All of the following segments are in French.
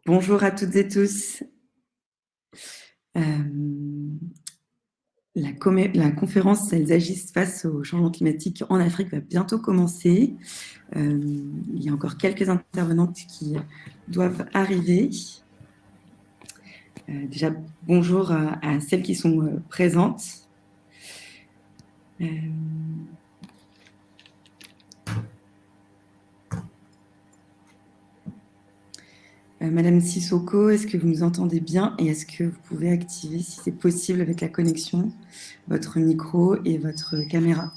Bonjour à toutes et tous. La conférence « Elles agissent face au changement climatique en Afrique » va bientôt commencer. Il y a encore quelques intervenantes qui doivent arriver. Déjà, bonjour à celles qui sont présentes. Madame Sissoko, est-ce que vous nous entendez bien et est-ce que vous pouvez activer, si c'est possible avec la connexion, votre micro et votre caméra?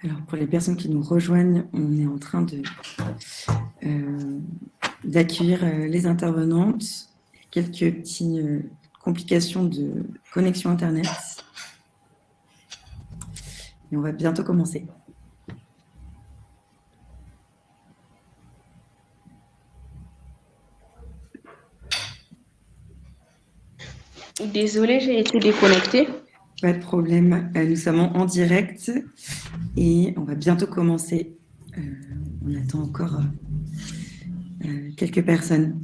Alors, pour les personnes qui nous rejoignent, on est en train d'accueillir les intervenantes. Quelques petites complications de connexion Internet. Et on va bientôt commencer. Désolée, j'ai été déconnectée. Pas de problème. Nous sommes en direct et on va bientôt commencer. On attend encore quelques personnes.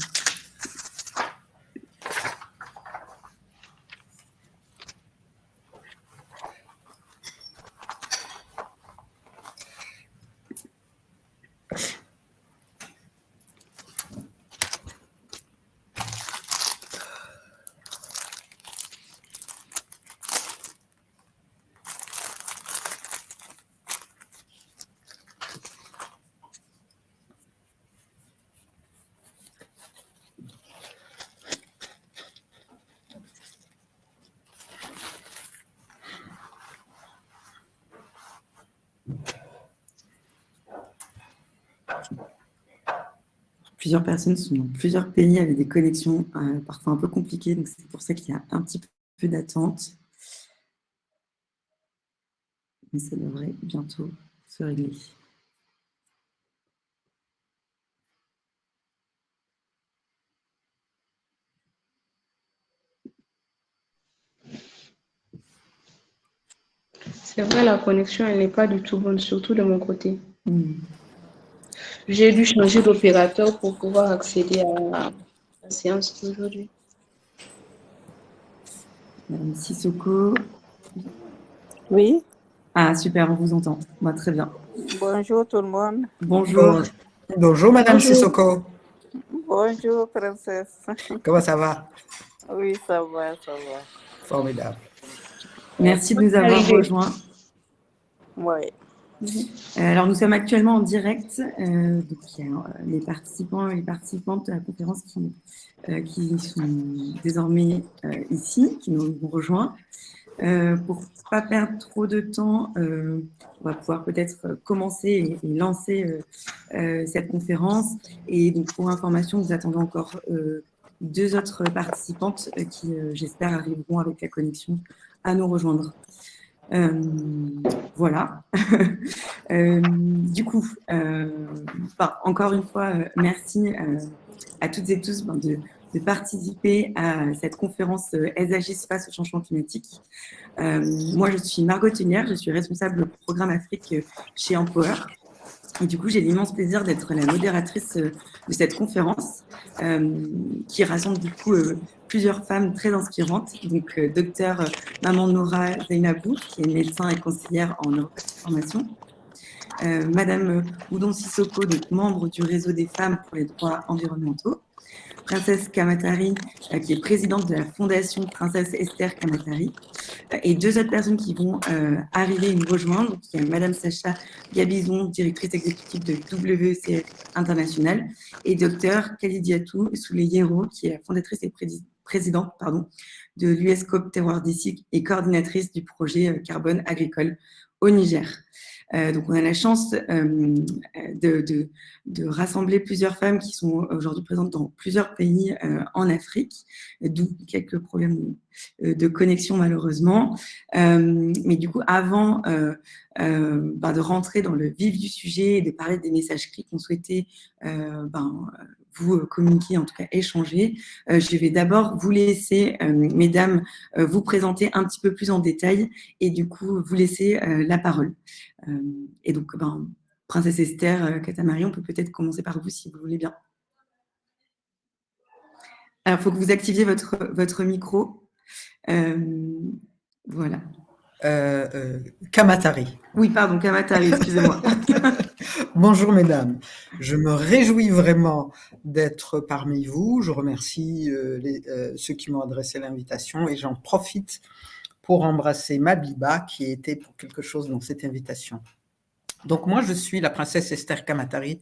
Plusieurs personnes sont dans plusieurs pays avec des connexions parfois un peu compliquées, donc c'est pour ça qu'il y a un petit peu d'attente. Mais ça devrait bientôt se régler. C'est vrai, la connexion, elle n'est pas du tout bonne, surtout de mon côté. J'ai dû changer d'opérateur pour pouvoir accéder à la séance d'aujourd'hui. Madame Sissoko. Oui. Ah, super, on vous entend. Bah, très bien. Bonjour tout le monde. Bonjour. Bonjour, Madame Sissoko. Bonjour, princesse. Comment ça va? Oui, ça va, ça va. Formidable. Merci de nous avoir rejoints. Oui. Alors, nous sommes actuellement en direct. Donc, il y a les participants et les participantes de la conférence qui sont désormais ici, qui nous ont rejoints. Pour ne pas perdre trop de temps, on va pouvoir peut-être commencer et lancer cette conférence. Et donc, pour information, nous attendons encore deux autres participantes qui, j'espère, arriveront avec la connexion à nous rejoindre. Voilà. Du coup, encore une fois, merci à toutes et tous de participer à cette conférence Elles agissent face au changement climatique. Moi, je suis Margot Tunière, je suis responsable programme Afrique chez Empower. Et du coup, j'ai l'immense plaisir d'être la modératrice de cette conférence qui rassemble du coup plusieurs femmes très inspirantes. Donc, docteur Maman Noura Zainabou, qui est médecin et conseillère en neurotransformation. Madame Oudon Sissoko, donc membre du réseau des femmes pour les droits environnementaux. Princesse Kamatari, qui est présidente de la fondation Princesse Esther Kamatari, et deux autres personnes qui vont arriver et nous rejoindre. Donc, il y a Madame Sacha Gabizon, directrice exécutive de WCF International, et Docteur Kalidiatou Souleyero, qui est la fondatrice et présidente de l'USCOP Terroir d'Ici et coordinatrice du projet Carbone Agricole au Niger. Donc, on a la chance de rassembler plusieurs femmes qui sont aujourd'hui présentes dans plusieurs pays en Afrique, d'où quelques problèmes de connexion malheureusement. Mais du coup, avant de rentrer dans le vif du sujet et de parler des messages clés qu'on souhaitait vous communiquer, en tout cas échanger, je vais d'abord vous laisser, mesdames, vous présenter un petit peu plus en détail et du coup vous laisser la parole. Et donc, Princesse Esther, Katamari, on peut peut-être commencer par vous si vous voulez bien. Alors, il faut que vous activiez votre micro. Voilà. Kamatari. Oui, pardon, Kamatari, excusez-moi. Bonjour mesdames, je me réjouis vraiment d'être parmi vous. Je remercie ceux qui m'ont adressé l'invitation et j'en profite pour embrasser Mabiba qui était pour quelque chose dans cette invitation. Donc moi, je suis la princesse Esther Kamatari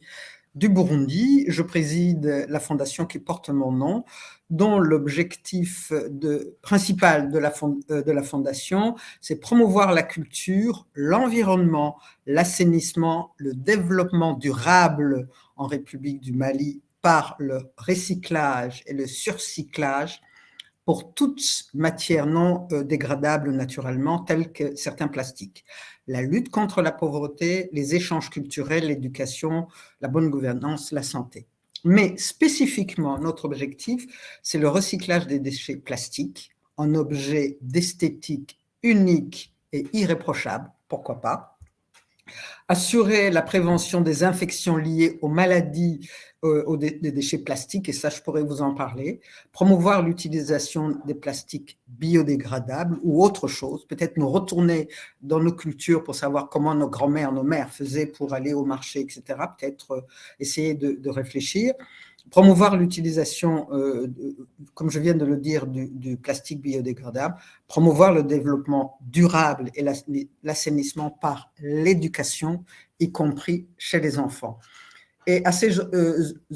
du Burundi. Je préside la fondation qui porte mon nom, dont l'objectif principal de la fondation, c'est promouvoir la culture, l'environnement, l'assainissement, le développement durable en République du Mali par le recyclage et le surcyclage pour toute matière non dégradable naturellement, telles que certains plastiques. La lutte contre la pauvreté, les échanges culturels, l'éducation, la bonne gouvernance, la santé. Mais spécifiquement, notre objectif, c'est le recyclage des déchets plastiques en objets d'esthétique unique et irréprochable, pourquoi pas. Assurer la prévention des infections liées aux maladies des déchets plastiques, et ça, je pourrais vous en parler. Promouvoir l'utilisation des plastiques biodégradables ou autre chose. Peut-être nous retourner dans nos cultures pour savoir comment nos grands-mères, nos mères faisaient pour aller au marché, etc. Peut-être essayer de réfléchir. Promouvoir l'utilisation, comme je viens de le dire, du plastique biodégradable, promouvoir le développement durable et l'assainissement par l'éducation, y compris chez les enfants. Et à ces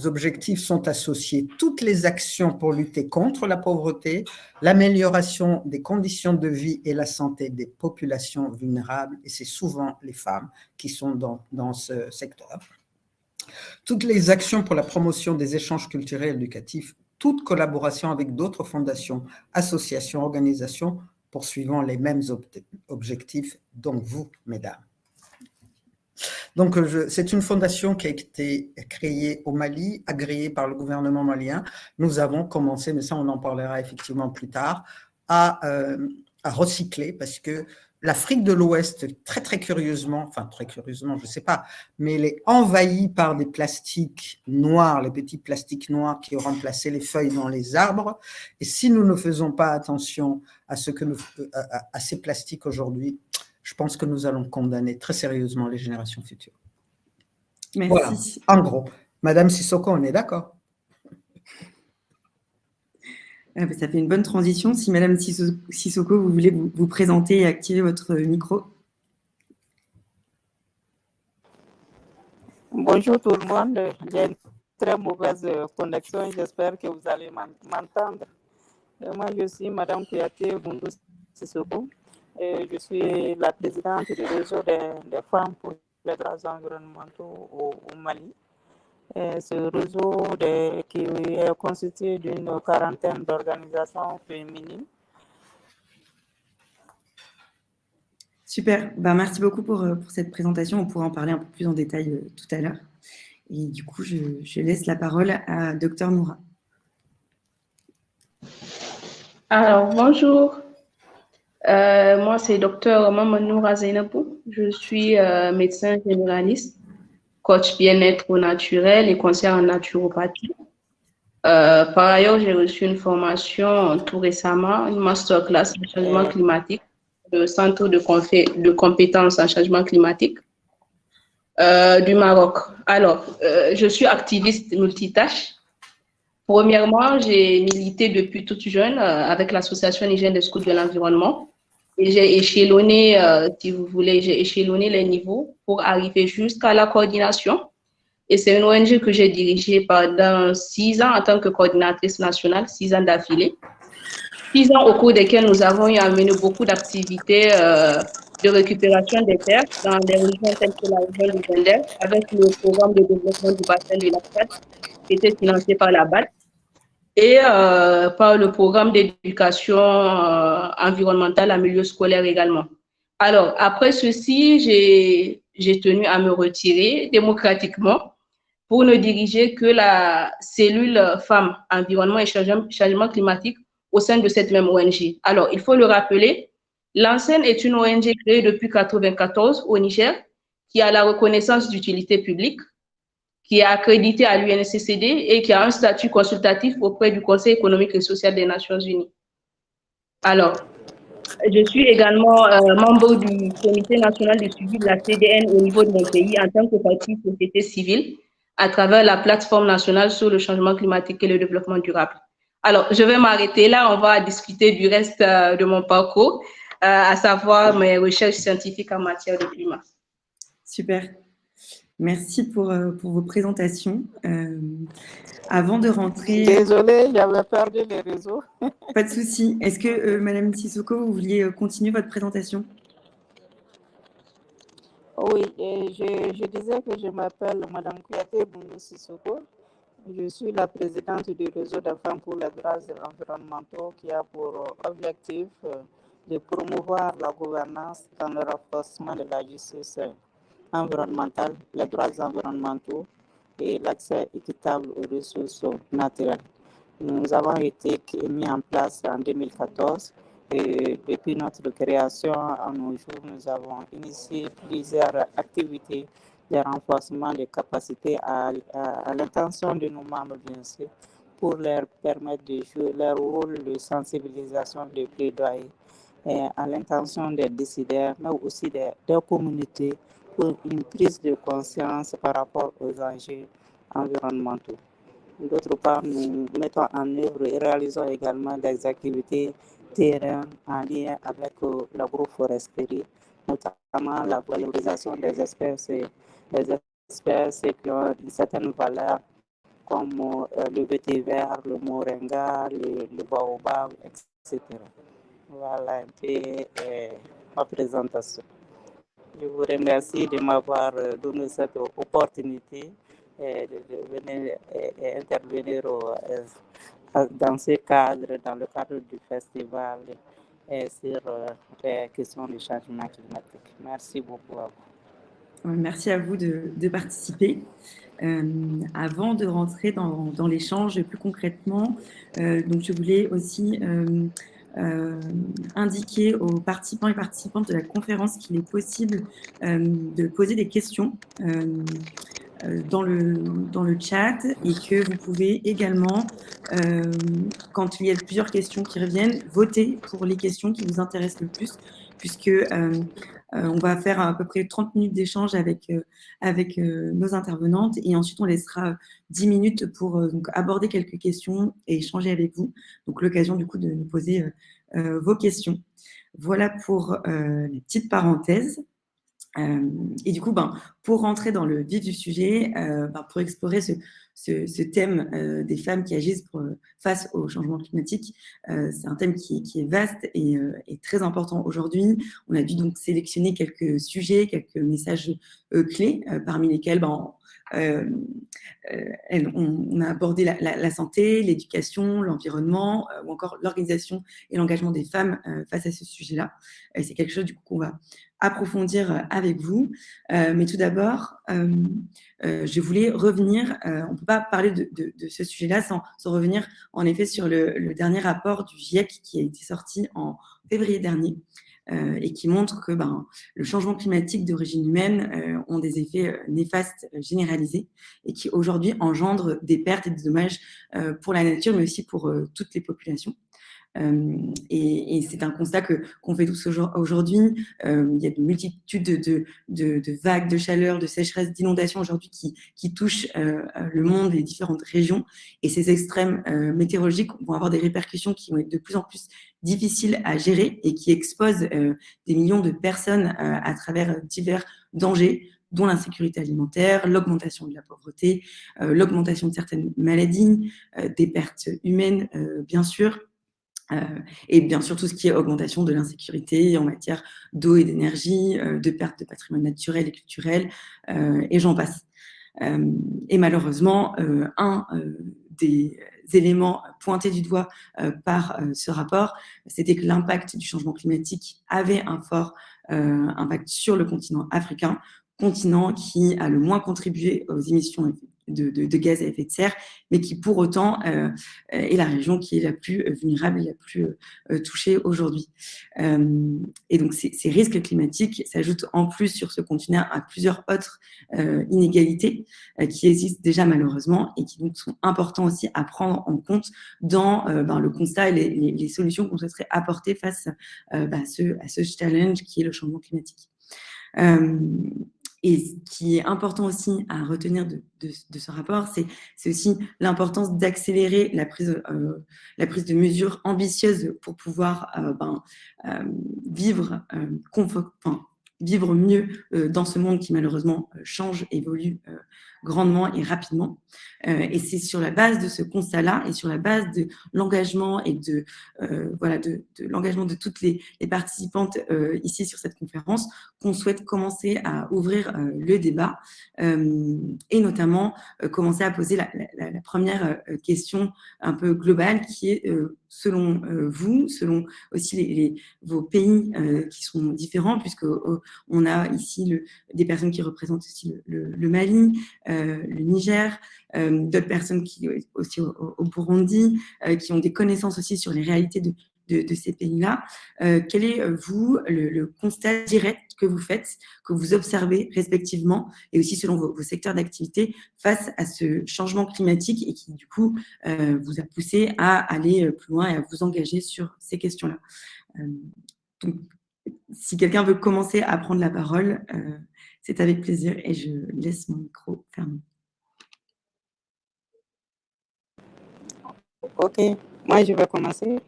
objectifs sont associés toutes les actions pour lutter contre la pauvreté, l'amélioration des conditions de vie et la santé des populations vulnérables, et c'est souvent les femmes qui sont dans ce secteur. Toutes les actions pour la promotion des échanges culturels et éducatifs, toute collaboration avec d'autres fondations, associations, organisations poursuivant les mêmes objectifs, donc vous, mesdames. Donc, c'est une fondation qui a été créée au Mali, agréée par le gouvernement malien. Nous avons commencé, mais ça on en parlera effectivement plus tard, à recycler parce que l'Afrique de l'Ouest, très curieusement, je ne sais pas, mais elle est envahie par des plastiques noirs, les petits plastiques noirs qui ont remplacé les feuilles dans les arbres. Et si nous ne faisons pas attention à ces plastiques aujourd'hui, je pense que nous allons condamner très sérieusement les générations futures. Merci. Voilà, en gros. Madame Sissoko, on est d'accord? Ça fait une bonne transition. Si Madame Sissoko, vous voulez vous présenter et activer votre micro. Bonjour tout le monde. J'ai une très mauvaise connexion. J'espère que vous allez m'entendre. Moi, je suis Madame Kouyaté Boundou Sissoko. Je suis la présidente du réseau des femmes pour les droits environnementaux au Mali. Ce réseau qui est constitué d'une quarantaine d'organisations féminines. Super, merci beaucoup pour cette présentation. On pourra en parler un peu plus en détail tout à l'heure. Et du coup, je laisse la parole à Dr Noura. Alors, bonjour. Moi, c'est Dr Maman Noura Zainabou. Je suis médecin généraliste, coach bien-être au naturel et conseiller en naturopathie. Par ailleurs, j'ai reçu une formation tout récemment, une masterclass en changement climatique, le Centre de compétences en changement climatique du Maroc. Alors, je suis activiste multitâche. Premièrement, j'ai milité depuis toute jeune avec l'association Nigérienne des scouts de l'environnement. Et j'ai échelonné, si vous voulez, j'ai échelonné les niveaux pour arriver jusqu'à la coordination. Et c'est une ONG que j'ai dirigée pendant 6 ans en tant que coordinatrice nationale, 6 ans d'affilée. 6 ans au cours desquels nous avons eu à mener beaucoup d'activités de récupération des terres dans des régions telles que la région du Zender, avec le programme de développement du bassin du lac Tchad, qui était financé par la BAD, et par le programme d'éducation environnementale en milieu scolaire également. Alors, après ceci, j'ai tenu à me retirer démocratiquement pour ne diriger que la cellule femmes, environnement et changement climatique au sein de cette même ONG. Alors, il faut le rappeler, l'ANSEN est une ONG créée depuis 1994 au Niger qui a la reconnaissance d'utilité publique, qui est accréditée à l'UNCCD et qui a un statut consultatif auprès du Conseil économique et social des Nations Unies. Alors, je suis également membre du Comité national de suivi de la CDN au niveau de mon pays en tant que partie société civile à travers la plateforme nationale sur le changement climatique et le développement durable. Alors, je vais m'arrêter là. On va discuter du reste de mon parcours, à savoir mes recherches scientifiques en matière de climat. Super. Merci pour vos présentations. Avant de rentrer... Désolée, j'avais perdu les réseaux. Pas de souci. Est-ce que, Madame Sissoko, vous vouliez continuer votre présentation? Oui, et je disais que je m'appelle Madame Kouyaté Boundou Sissoko. Je suis la présidente du réseau de femmes pour les droits environnementaux qui a pour objectif de promouvoir la gouvernance dans le renforcement de la justice environnementale, les droits environnementaux et l'accès équitable aux ressources naturelles. Nous avons été mis en place en 2014 et depuis notre création à nos jours, nous avons initié plusieurs activités de renforcement des capacités à l'intention de nos membres, bien sûr, pour leur permettre de jouer leur rôle de sensibilisation, de plaidoyer à l'intention des décideurs, mais aussi des communautés pour une prise de conscience par rapport aux enjeux environnementaux. D'autre part, nous mettons en œuvre et réalisons également des activités terrain en lien avec l'agroforesterie, notamment la valorisation des espèces qui ont une certaine valeur, comme le vétéver, le moringa, le baobab, etc. Voilà un peu ma présentation. Je vous remercie de m'avoir donné cette opportunité de venir intervenir dans ce cadre, dans le cadre du festival sur les questions du changement climatique. Merci beaucoup à vous. Merci à vous de participer. Avant de rentrer dans l'échange plus concrètement, donc je voulais aussi indiquer aux participants et participantes de la conférence qu'il est possible de poser des questions dans le chat et que vous pouvez également, quand il y a plusieurs questions qui reviennent, voter pour les questions qui vous intéressent le plus, puisque on va faire à peu près 30 minutes d'échange avec nos intervenantes et ensuite on laissera 10 minutes pour donc aborder quelques questions et échanger avec vous. Donc l'occasion du coup de nous poser vos questions. Voilà pour les petites parenthèses. Et du coup, pour rentrer dans le vif du sujet, pour explorer ce thème des femmes qui agissent face au changement climatique, c'est un thème qui est vaste et très important aujourd'hui. On a dû donc sélectionner quelques sujets, quelques messages clés, parmi lesquels on a abordé la santé, l'éducation, l'environnement, ou encore l'organisation et l'engagement des femmes face à ce sujet-là. C'est quelque chose du coup qu'on va approfondir avec vous. Mais tout d'abord, je voulais revenir, on ne peut pas parler de ce sujet-là sans revenir en effet sur le dernier rapport du GIEC qui a été sorti en février dernier et qui montre que le changement climatique d'origine humaine ont des effets néfastes généralisés et qui aujourd'hui engendrent des pertes et des dommages pour la nature, mais aussi pour toutes les populations. Et c'est un constat qu'on fait tous aujourd'hui. Il y a une multitude de vagues de chaleur, de sécheresse, d'inondations aujourd'hui qui touchent le monde et les différentes régions. Et ces extrêmes météorologiques vont avoir des répercussions qui vont être de plus en plus difficiles à gérer et qui exposent des millions de personnes à travers divers dangers, dont l'insécurité alimentaire, l'augmentation de la pauvreté, l'augmentation de certaines maladies, des pertes humaines, bien sûr. Et bien sûr, tout ce qui est augmentation de l'insécurité en matière d'eau et d'énergie, de perte de patrimoine naturel et culturel, et j'en passe. Et malheureusement, un des éléments pointés du doigt par ce rapport, c'était que l'impact du changement climatique avait un fort impact sur le continent africain, continent qui a le moins contribué aux émissions de gaz à effet de serre, mais qui pour autant est la région qui est la plus vulnérable et la plus touchée aujourd'hui. Et donc ces risques climatiques s'ajoutent en plus sur ce continent à plusieurs autres inégalités qui existent déjà malheureusement et qui donc sont importants aussi à prendre en compte dans le constat et les solutions qu'on souhaiterait apporter face à ce challenge qui est le changement climatique. Et ce qui est important aussi à retenir de ce rapport, c'est aussi l'importance d'accélérer la prise de mesures ambitieuses pour pouvoir vivre mieux dans ce monde qui malheureusement change, évolue grandement et rapidement. Et c'est sur la base de ce constat-là et sur la base de l'engagement et de l'engagement de toutes les participantes ici sur cette conférence qu'on souhaite commencer à ouvrir le débat et notamment commencer à poser la première question un peu globale qui est selon vous, selon aussi vos pays qui sont différents, puisque on a ici des personnes qui représentent aussi le Mali, le Niger, d'autres personnes qui aussi au Burundi, qui ont des connaissances aussi sur les réalités de ces pays-là. Quel est, vous, le constat direct que vous faites, que vous observez respectivement, et aussi selon vos secteurs d'activité, face à ce changement climatique et qui, du coup, vous a poussé à aller plus loin et à vous engager sur ces questions-là. Donc, si quelqu'un veut commencer à prendre la parole, c'est avec plaisir et je laisse mon micro fermé. Ok, moi je vais commencer.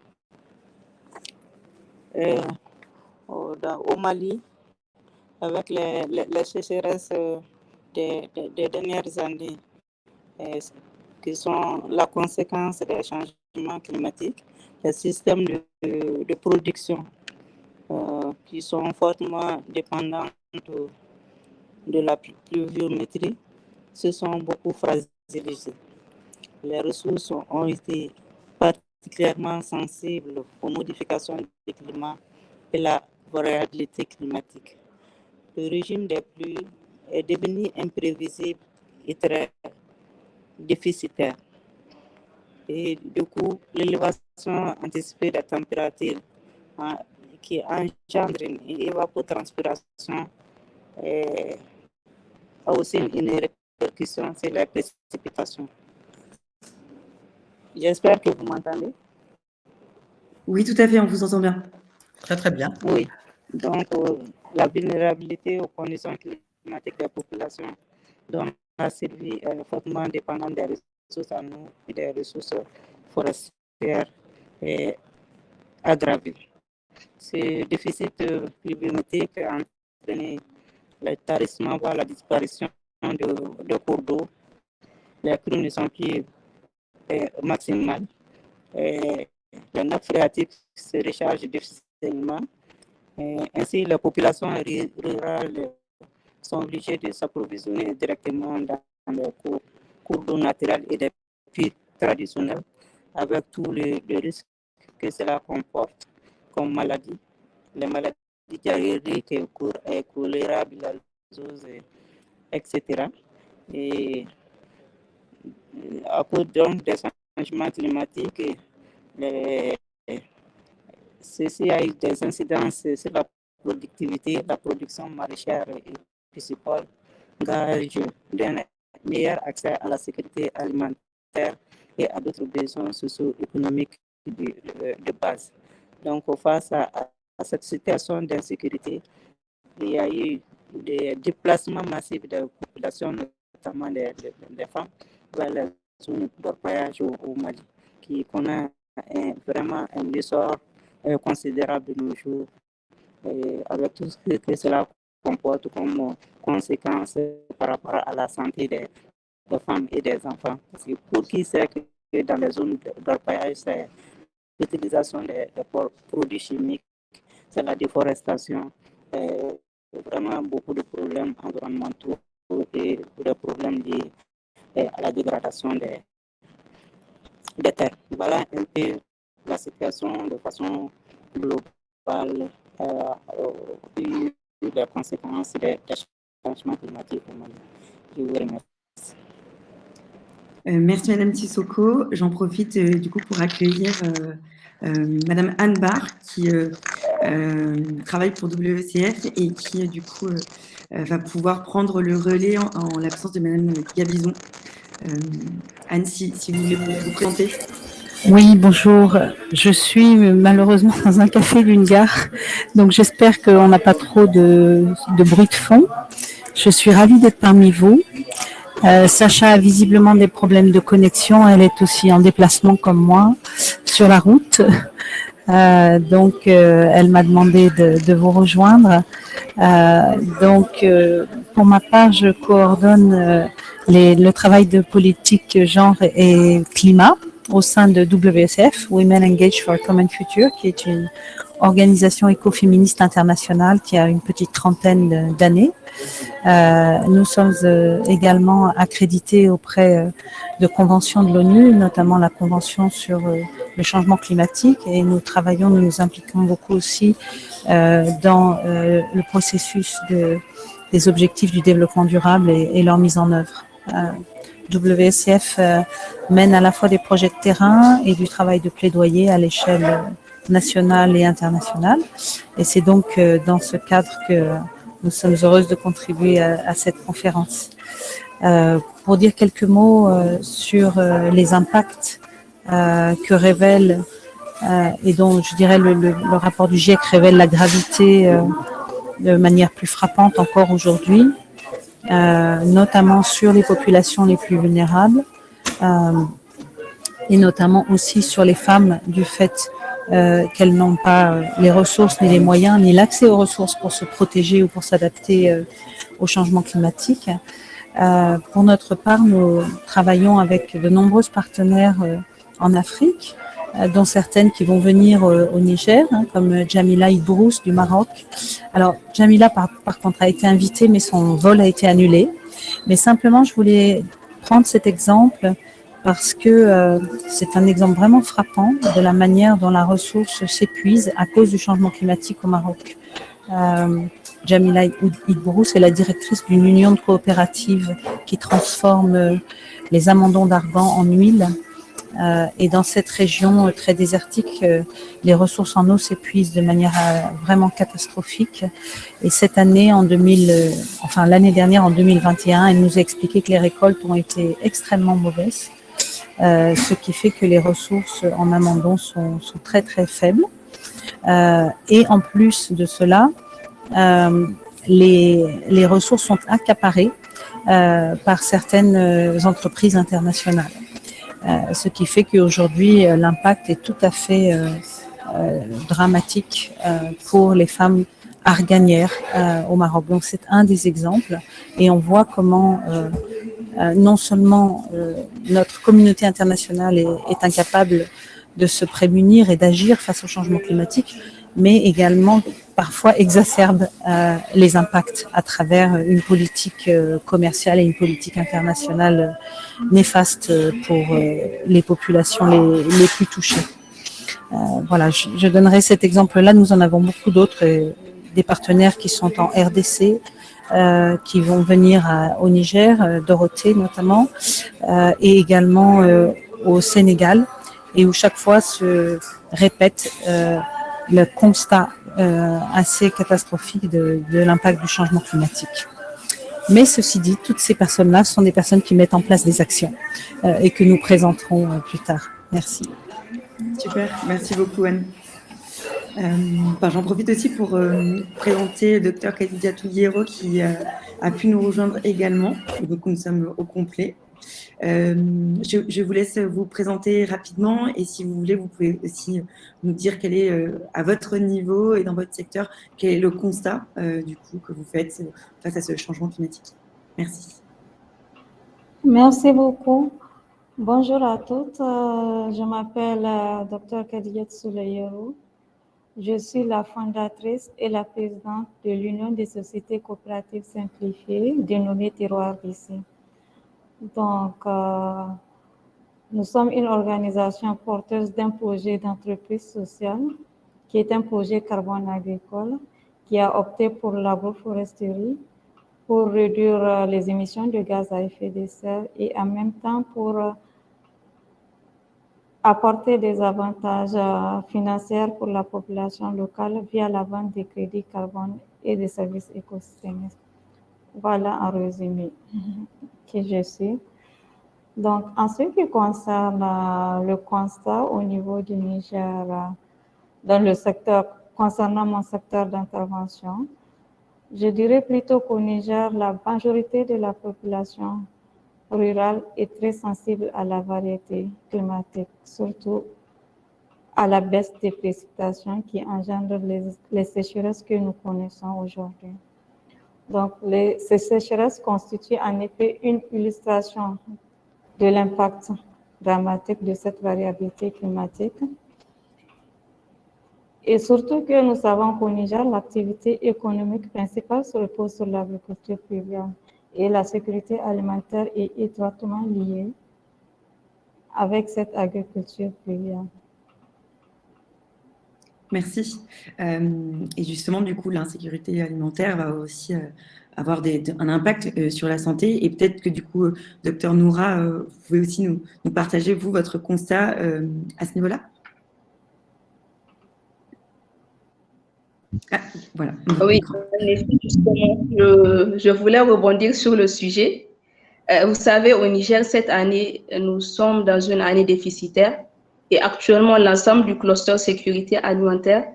Au Mali, avec les sécheresses des dernières années, qui sont la conséquence des changements climatiques, les systèmes de production qui sont fortement dépendants de la pluviométrie se sont beaucoup fragilisés. Les ressources ont été particulièrement sensibles aux modifications du climat et la variabilité climatique. Le régime des pluies est devenu imprévisible et très déficitaire. Et du coup, l'élévation anticipée des températures qui engendre une évapotranspiration a aussi une répercussion sur les précipitations. J'espère que vous m'entendez. Oui, tout à fait, on vous entend bien. Très, très bien. Oui, donc la vulnérabilité aux conditions climatiques des populations dont la survie est fortement dépendante des ressources en eau et des ressources forestières est aggravée. Ce déficit pluviométrique a entraîné le tarissement, voire la disparition de cours d'eau. Les crues ne sont plus maximales. Les nappes phréatiques se rechargent difficilement. Ainsi, les populations rurales sont obligées de s'approvisionner directement dans les cours d'eau naturels et des puits traditionnels, avec tous les risques que cela comporte comme maladies, les maladies diarrhéiques, choléra, bilharziose, etc. Et à cause donc des changements climatiques, ceci a eu des incidences sur la productivité, la production maraîchère et piscicole, gage d'un meilleur accès à la sécurité alimentaire et à d'autres besoins socio-économiques de base. Donc, face à cette situation d'insécurité, il y a eu des déplacements massifs de populations, notamment des femmes, vers les zones d'orpaillage au Mali, qui connaît vraiment un essor considérable de nos jours, avec tout ce que cela comporte comme conséquences par rapport à la santé des femmes et des enfants. Parce que pour qui sait que dans les zones d'orpaillage, c'est l'utilisation des produits chimiques, c'est la déforestation, vraiment beaucoup de problèmes environnementaux et des problèmes liés à la dégradation des terres. Voilà un peu la situation de façon globale et les conséquences des changements climatiques. Je vous remercie. Merci Madame Sissoko. J'en profite du coup pour accueillir Madame Anne Barr qui travaille pour WCF et qui du coup va pouvoir prendre le relais en l'absence de Madame Gabizon. Anne, si vous voulez vous présenter. Oui, bonjour. Je suis malheureusement dans un café d'une gare, donc j'espère qu'on n'a pas trop de bruit de fond. Je suis ravie d'être parmi vous. Sacha a visiblement des problèmes de connexion. Elle est aussi en déplacement comme moi sur la route. Donc, elle m'a demandé de vous rejoindre. Pour ma part, je coordonne le travail de politique genre et climat au sein de WSF, Women Engaged for a Common Future, qui est une organisation écoféministe internationale qui a une petite trentaine d'années. Nous sommes également accrédités auprès de conventions de l'ONU, notamment la Convention sur le changement climatique, et nous nous impliquons beaucoup aussi dans le processus des objectifs du développement durable et leur mise en œuvre. WSF mène à la fois des projets de terrain et du travail de plaidoyer à l'échelle nationale et internationale. Et c'est donc dans ce cadre que nous sommes heureuses de contribuer à cette conférence. Pour dire quelques mots sur les impacts que révèle et dont je dirais le rapport du GIEC révèle la gravité de manière plus frappante encore aujourd'hui, notamment sur les populations les plus vulnérables et notamment aussi sur les femmes du fait qu'elles n'ont pas les ressources, ni les moyens, ni l'accès aux ressources pour se protéger ou pour s'adapter au changement climatique. Pour notre part, nous travaillons avec de nombreuses partenaires en Afrique, dont certaines qui vont venir au Niger, comme Jamila Idbrouss du Maroc. Alors, Jamila, par contre, a été invitée, mais son vol a été annulé. Mais simplement, je voulais prendre cet exemple parce que c'est un exemple vraiment frappant de la manière dont la ressource s'épuise à cause du changement climatique au Maroc. Jamila Idbrouss est la directrice d'une union de coopératives qui transforme les amandons d'argan en huile. Et dans cette région très désertique, les ressources en eau s'épuisent de manière vraiment catastrophique. Et cette année, l'année dernière, en 2021, elle nous a expliqué que les récoltes ont été extrêmement mauvaises, ce qui fait que les ressources en amandon sont très très faibles. Et en plus de cela, les ressources sont accaparées par certaines entreprises internationales. Ce qui fait qu'aujourd'hui, l'impact est tout à fait dramatique pour les femmes arganières au Maroc. Donc, c'est un des exemples. Et on voit comment non seulement notre communauté internationale est incapable de se prémunir et d'agir face au changement climatique, mais également parfois exacerbe les impacts à travers une politique commerciale et une politique internationale néfaste pour les populations les plus touchées. Voilà, je donnerai cet exemple-là. Nous en avons beaucoup d'autres, des partenaires qui sont en RDC, qui vont venir au Niger, Dorothée notamment, et également au Sénégal, et où chaque fois se répète le constat assez catastrophique de l'impact du changement climatique. Mais ceci dit, toutes ces personnes-là sont des personnes qui mettent en place des actions et que nous présenterons plus tard. Merci. Super, merci beaucoup Anne. J'en profite aussi pour présenter le Dr Khadijatou Diéro qui a pu nous rejoindre également. Donc nous sommes au complet. Je vous laisse vous présenter rapidement et si vous voulez, vous pouvez aussi nous dire quel est, à votre niveau et dans votre secteur, quel est le constat du coup que vous faites face à ce changement climatique. Merci. Merci beaucoup. Bonjour à toutes, je m'appelle Dr Khadijat Souleyerou. Je suis la fondatrice et la présidente de l'Union des sociétés coopératives simplifiées, dénommée Terroir ici. Donc, nous sommes une organisation porteuse d'un projet d'entreprise sociale qui est un projet carbone agricole qui a opté pour l'agroforesterie pour réduire les émissions de gaz à effet de serre et en même temps pour apporter des avantages financiers pour la population locale via la vente des crédits carbone et des services écosystémiques. Voilà en résumé qui je suis. Donc, en ce qui concerne le constat au niveau du Niger, dans le secteur, concernant mon secteur d'intervention, je dirais plutôt qu'au Niger, la majorité de la population rurale est très sensible à la variété climatique, surtout à la baisse des précipitations qui engendrent les sécheresses que nous connaissons aujourd'hui. Donc, ces sécheresses constituent en effet une illustration de l'impact dramatique de cette variabilité climatique. Et surtout que nous savons qu'au Niger, l'activité économique principale se repose sur l'agriculture pluviale et la sécurité alimentaire est étroitement liée avec cette agriculture pluviale. Merci. Et justement, du coup, l'insécurité alimentaire va aussi avoir un impact sur la santé. Et peut-être que du coup, docteur Noura, vous pouvez aussi nous partager, vous, votre constat à ce niveau-là. Ah, voilà. Oui, en effet, justement, je voulais rebondir sur le sujet. Vous savez, au Niger, cette année, nous sommes dans une année déficitaire et actuellement, l'ensemble du cluster sécurité alimentaire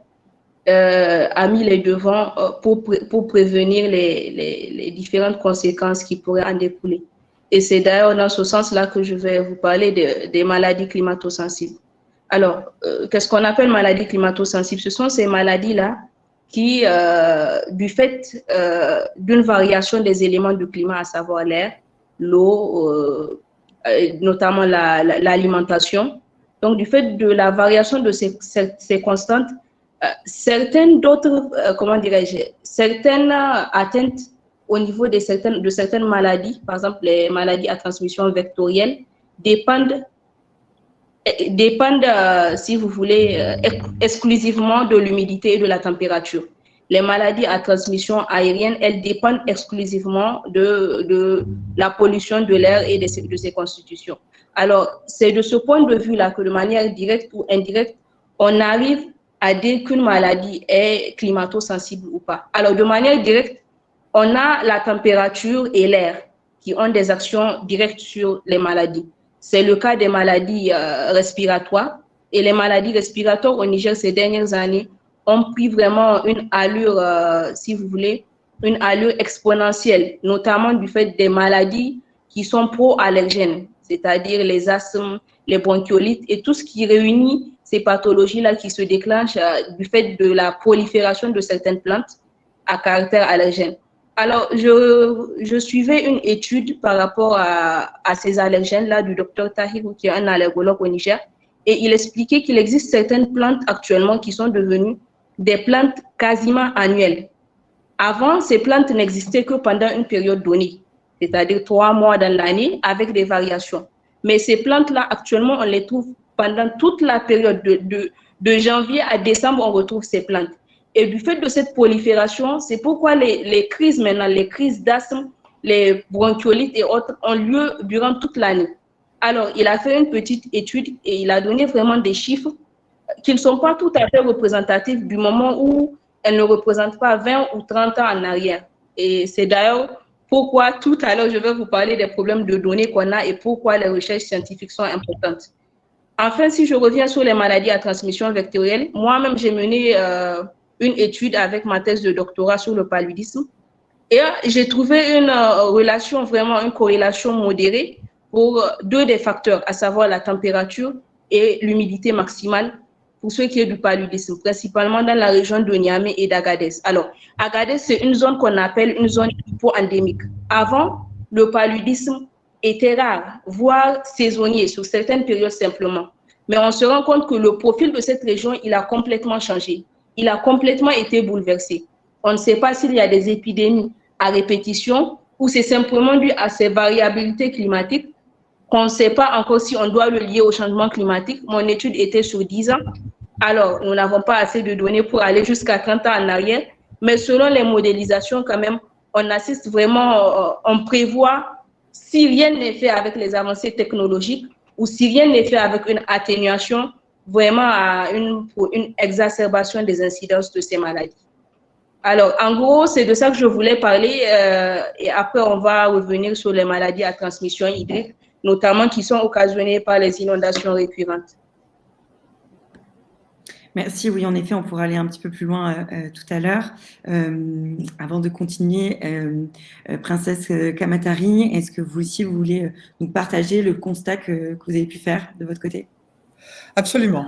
a mis les devants pour prévenir les différentes conséquences qui pourraient en découler. Et c'est d'ailleurs dans ce sens-là que je vais vous parler des maladies climato-sensibles. Alors, qu'est-ce qu'on appelle maladies climato-sensibles? Ce sont ces maladies-là qui, du fait d'une variation des éléments du climat, à savoir l'air, l'eau, notamment l'alimentation. Donc, du fait de la variation de ces constantes, certaines d'autres, certaines atteintes au niveau de certaines maladies, par exemple les maladies à transmission vectorielle, dépendent, si vous voulez, exclusivement de l'humidité et de la température. Les maladies à transmission aérienne, elles dépendent exclusivement de la pollution de l'air et de ses constitutions. Alors, c'est de ce point de vue-là que de manière directe ou indirecte, on arrive à dire qu'une maladie est climato-sensible ou pas. Alors, de manière directe, on a la température et l'air qui ont des actions directes sur les maladies. C'est le cas des maladies respiratoires. Et les maladies respiratoires au Niger ces dernières années ont pris vraiment une allure, si vous voulez, une allure exponentielle, notamment du fait des maladies qui sont pro-allergènes, c'est-à-dire les asthmes, les bronchiolites et tout ce qui réunit ces pathologies-là qui se déclenchent du fait de la prolifération de certaines plantes à caractère allergène. Alors, je suivais une étude par rapport à ces allergènes-là du docteur Tahirou, qui est un allergologue au Niger, et il expliquait qu'il existe certaines plantes actuellement qui sont devenues des plantes quasiment annuelles. Avant, ces plantes n'existaient que pendant une période donnée, c'est-à-dire 3 mois dans l'année avec des variations. Mais ces plantes-là, actuellement, on les trouve pendant toute la période de janvier à décembre, on retrouve ces plantes. Et du fait de cette prolifération, c'est pourquoi les crises maintenant, les crises d'asthme, les bronchiolites et autres ont lieu durant toute l'année. Alors, il a fait une petite étude et il a donné vraiment des chiffres qui ne sont pas tout à fait représentatifs du moment où elles ne représentent pas 20 ou 30 ans en arrière. Et c'est d'ailleurs pourquoi tout à l'heure, je vais vous parler des problèmes de données qu'on a et pourquoi les recherches scientifiques sont importantes. Enfin, si je reviens sur les maladies à transmission vectorielle, moi-même, j'ai mené une étude avec ma thèse de doctorat sur le paludisme. Et j'ai trouvé une relation, vraiment une corrélation modérée pour 2 des facteurs, à savoir la température et l'humidité maximale pour ce qui est du paludisme, principalement dans la région de Niamey et d'Agadez. Alors, Agadez, c'est une zone qu'on appelle une zone hypo-endémique. Avant, le paludisme était rare, voire saisonnier sur certaines périodes simplement. Mais on se rend compte que le profil de cette région, il a complètement changé. Il a complètement été bouleversé. On ne sait pas s'il y a des épidémies à répétition ou c'est simplement dû à ces variabilités climatiques qu'on ne sait pas encore si on doit le lier au changement climatique. Mon étude était sur 10 ans. Alors, nous n'avons pas assez de données pour aller jusqu'à 30 ans en arrière, mais selon les modélisations, quand même, on assiste vraiment, on prévoit, si rien n'est fait avec les avancées technologiques ou si rien n'est fait avec une atténuation, vraiment à une exacerbation des incidences de ces maladies. Alors, en gros, c'est de ça que je voulais parler et après, on va revenir sur les maladies à transmission hydrique, notamment qui sont occasionnées par les inondations récurrentes. Merci, oui, en effet, on pourra aller un petit peu plus loin tout à l'heure. Avant de continuer, Princesse Kamatari, est-ce que vous aussi, vous voulez nous partager le constat que vous avez pu faire de votre côté? Absolument.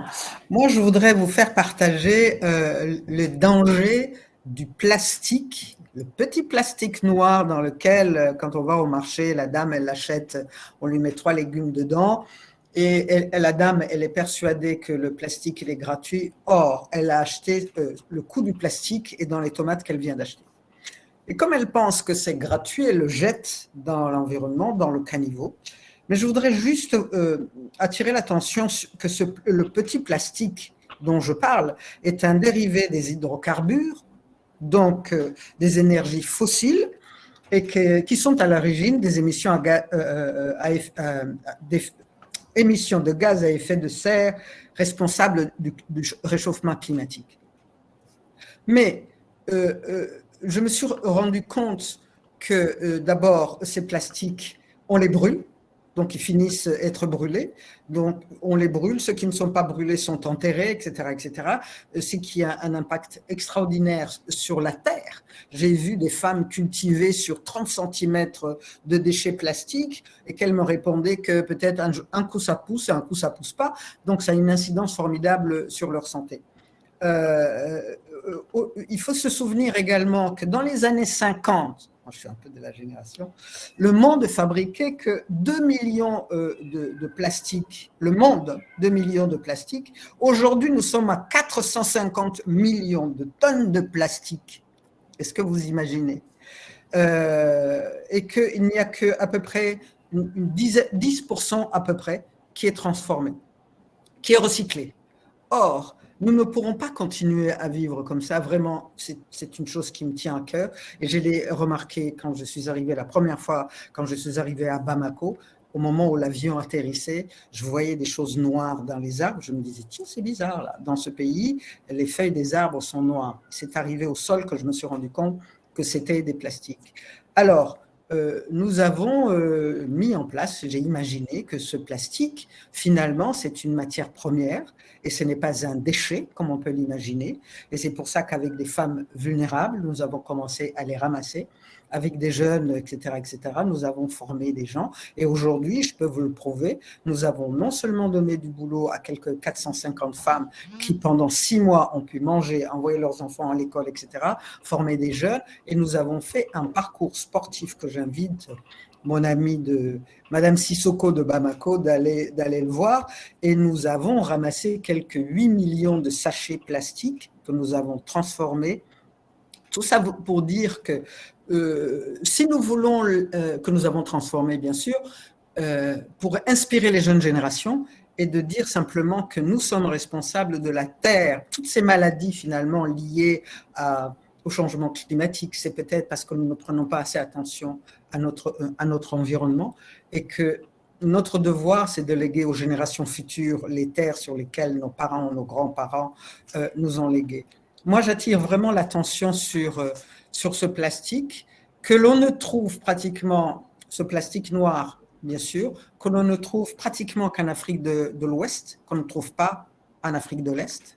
Moi, je voudrais vous faire partager le danger du plastique, le petit plastique noir dans lequel, quand on va au marché, la dame, elle l'achète, on lui met 3 légumes dedans, et la dame, elle est persuadée que le plastique, il est gratuit. Or, elle a acheté, le coût du plastique est dans les tomates qu'elle vient d'acheter. Et comme elle pense que c'est gratuit, elle le jette dans l'environnement, dans le caniveau. Mais je voudrais juste attirer l'attention que le petit plastique dont je parle est un dérivé des hydrocarbures, donc des énergies fossiles, et qui sont à l'origine des émissions émissions de gaz à effet de serre responsables du réchauffement climatique. Mais je me suis rendu compte que d'abord, ces plastiques, on les brûle, donc ils finissent être brûlés, donc on les brûle, ceux qui ne sont pas brûlés sont enterrés, etc., etc., ce qui a un impact extraordinaire sur la terre. J'ai vu des femmes cultiver sur 30 cm de déchets plastiques et qu'elles me répondaient que peut-être un coup ça pousse et un coup ça pousse pas, donc ça a une incidence formidable sur leur santé. Il faut se souvenir également que dans les années 50, moi je suis un peu de la génération, le monde fabriquait que 2 millions de plastique, le monde, 2 millions de plastique. Aujourd'hui, nous sommes à 450 millions de tonnes de plastique. Est-ce que vous imaginez? Et qu'il n'y a qu'à peu près 10% à peu près qui est transformé, qui est recyclé. Or, nous ne pourrons pas continuer à vivre comme ça. Vraiment, c'est une chose qui me tient à cœur. Et je l'ai remarqué quand je suis arrivé la première fois, quand je suis arrivé à Bamako, au moment où l'avion atterrissait, je voyais des choses noires dans les arbres. Je me disais, tiens, c'est bizarre, là. Dans ce pays, les feuilles des arbres sont noires. C'est arrivé au sol que je me suis rendu compte que c'était des plastiques. Alors, nous avons mis en place, j'ai imaginé que ce plastique, finalement, c'est une matière première et ce n'est pas un déchet, comme on peut l'imaginer. Et c'est pour ça qu'avec des femmes vulnérables, nous avons commencé à les ramasser. Avec des jeunes, etc., nous avons formé des gens. Et aujourd'hui, je peux vous le prouver, nous avons non seulement donné du boulot à quelques 450 femmes qui, pendant 6 mois, ont pu manger, envoyer leurs enfants à l'école, etc., former des jeunes, et nous avons fait un parcours sportif que j'invite mon ami de Madame Sissoko de Bamako d'aller le voir, et nous avons ramassé quelques 8 millions de sachets plastiques que nous avons transformés. Tout ça pour dire que si nous voulons, que nous avons transformé bien sûr, pour inspirer les jeunes générations et de dire simplement que nous sommes responsables de la Terre, toutes ces maladies finalement liées au changement climatique, c'est peut-être parce que nous ne prenons pas assez attention à notre environnement et que notre devoir, c'est de léguer aux générations futures les terres sur lesquelles nos parents, nos grands-parents nous ont léguées. Moi, j'attire vraiment l'attention sur ce plastique que l'on ne trouve pratiquement, ce plastique noir, bien sûr, que l'on ne trouve pratiquement qu'en Afrique de l'Ouest, qu'on ne trouve pas en Afrique de l'Est.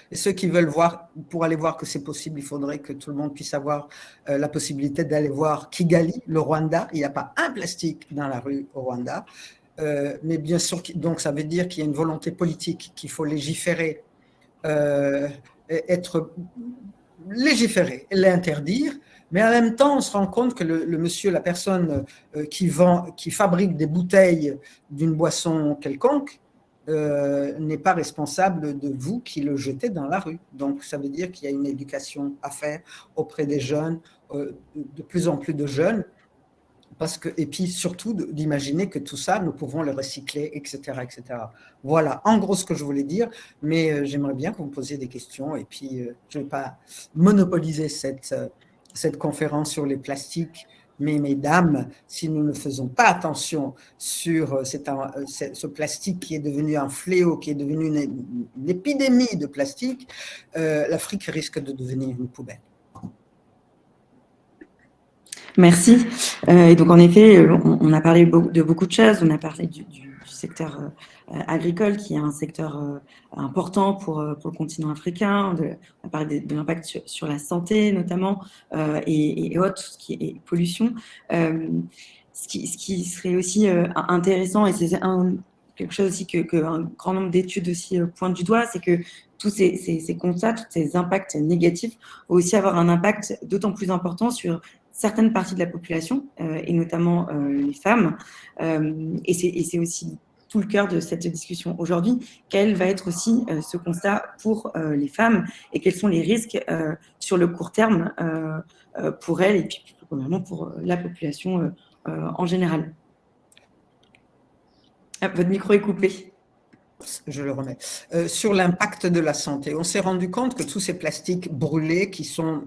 Et ceux qui veulent voir, pour aller voir que c'est possible, il faudrait que tout le monde puisse avoir la possibilité d'aller voir Kigali, le Rwanda. Il n'y a pas un plastique dans la rue au Rwanda. Mais bien sûr, donc ça veut dire qu'il y a une volonté politique, qu'il faut légiférer, légiférer, l'interdire, Mais en même temps, on se rend compte que le monsieur, la personne qui fabrique des bouteilles d'une boisson quelconque, n'est pas responsable de vous qui le jetez dans la rue. Donc, ça veut dire qu'il y a une éducation à faire auprès des jeunes, de plus en plus de jeunes, et puis surtout d'imaginer que tout ça, nous pouvons le recycler, etc., etc. Voilà, en gros, ce que je voulais dire, mais j'aimerais bien que vous me posiez des questions, et puis je ne vais pas monopoliser cette conférence sur les plastiques, mais mesdames, si nous ne faisons pas attention sur ce plastique qui est devenu un fléau, qui est devenu une épidémie de plastique, l'Afrique risque de devenir une poubelle. Merci. Et donc, en effet, on a parlé de beaucoup de choses. On a parlé du secteur agricole, qui est un secteur important pour le continent africain. On a parlé de l'impact sur la santé, notamment, et autres, tout ce qui est pollution. Ce qui serait aussi intéressant, et c'est quelque chose aussi qu'un grand nombre d'études aussi pointent du doigt, c'est que tous ces constats, tous ces impacts négatifs vont aussi avoir un impact d'autant plus important sur certaines parties de la population, et notamment les femmes. Et c'est aussi tout le cœur de cette discussion aujourd'hui. Quel va être aussi ce constat pour les femmes, et quels sont les risques sur le court terme pour elles, et puis plus globalement pour la population en général. Ah, votre micro est coupé. Je le remets. Sur l'impact de la santé, on s'est rendu compte que tous ces plastiques brûlés qui sont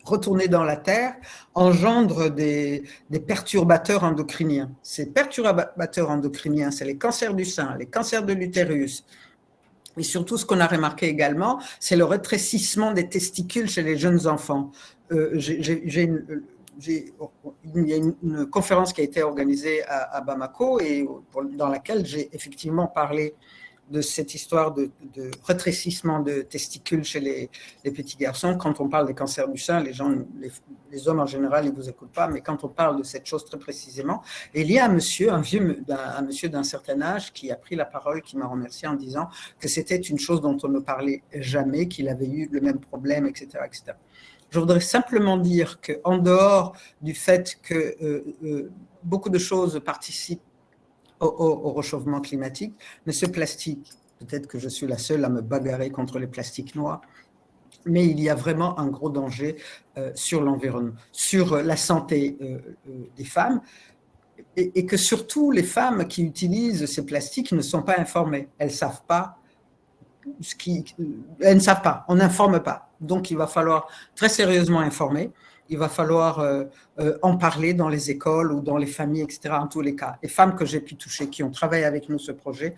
retournés dans la terre engendrent des perturbateurs endocriniens. Ces perturbateurs endocriniens, c'est les cancers du sein, les cancers de l'utérus. Et surtout, ce qu'on a remarqué également, c'est le rétrécissement des testicules chez les jeunes enfants. Il y a une conférence qui a été organisée à Bamako, et dans laquelle j'ai effectivement parlé de cette histoire de rétrécissement de testicules chez les petits garçons. Quand on parle des cancers du sein, les hommes en général, ils ne vous écoutent pas, mais quand on parle de cette chose très précisément, il y a un monsieur d'un certain âge qui a pris la parole, qui m'a remercié en disant que c'était une chose dont on ne parlait jamais, qu'il avait eu le même problème, etc., etc. Je voudrais simplement dire qu'en dehors du fait que beaucoup de choses participent au réchauffement climatique, mais ce plastique, peut-être que je suis la seule à me bagarrer contre les plastiques noirs, mais il y a vraiment un gros danger sur l'environnement, sur la santé des femmes, et que surtout les femmes qui utilisent ces plastiques ne sont pas informées, elles ne savent pas. Elles ne savent pas, on n'informe pas. Donc, il va falloir très sérieusement informer. Il va falloir en parler dans les écoles ou dans les familles, etc. En tous les cas, les femmes que j'ai pu toucher, qui ont travaillé avec nous ce projet,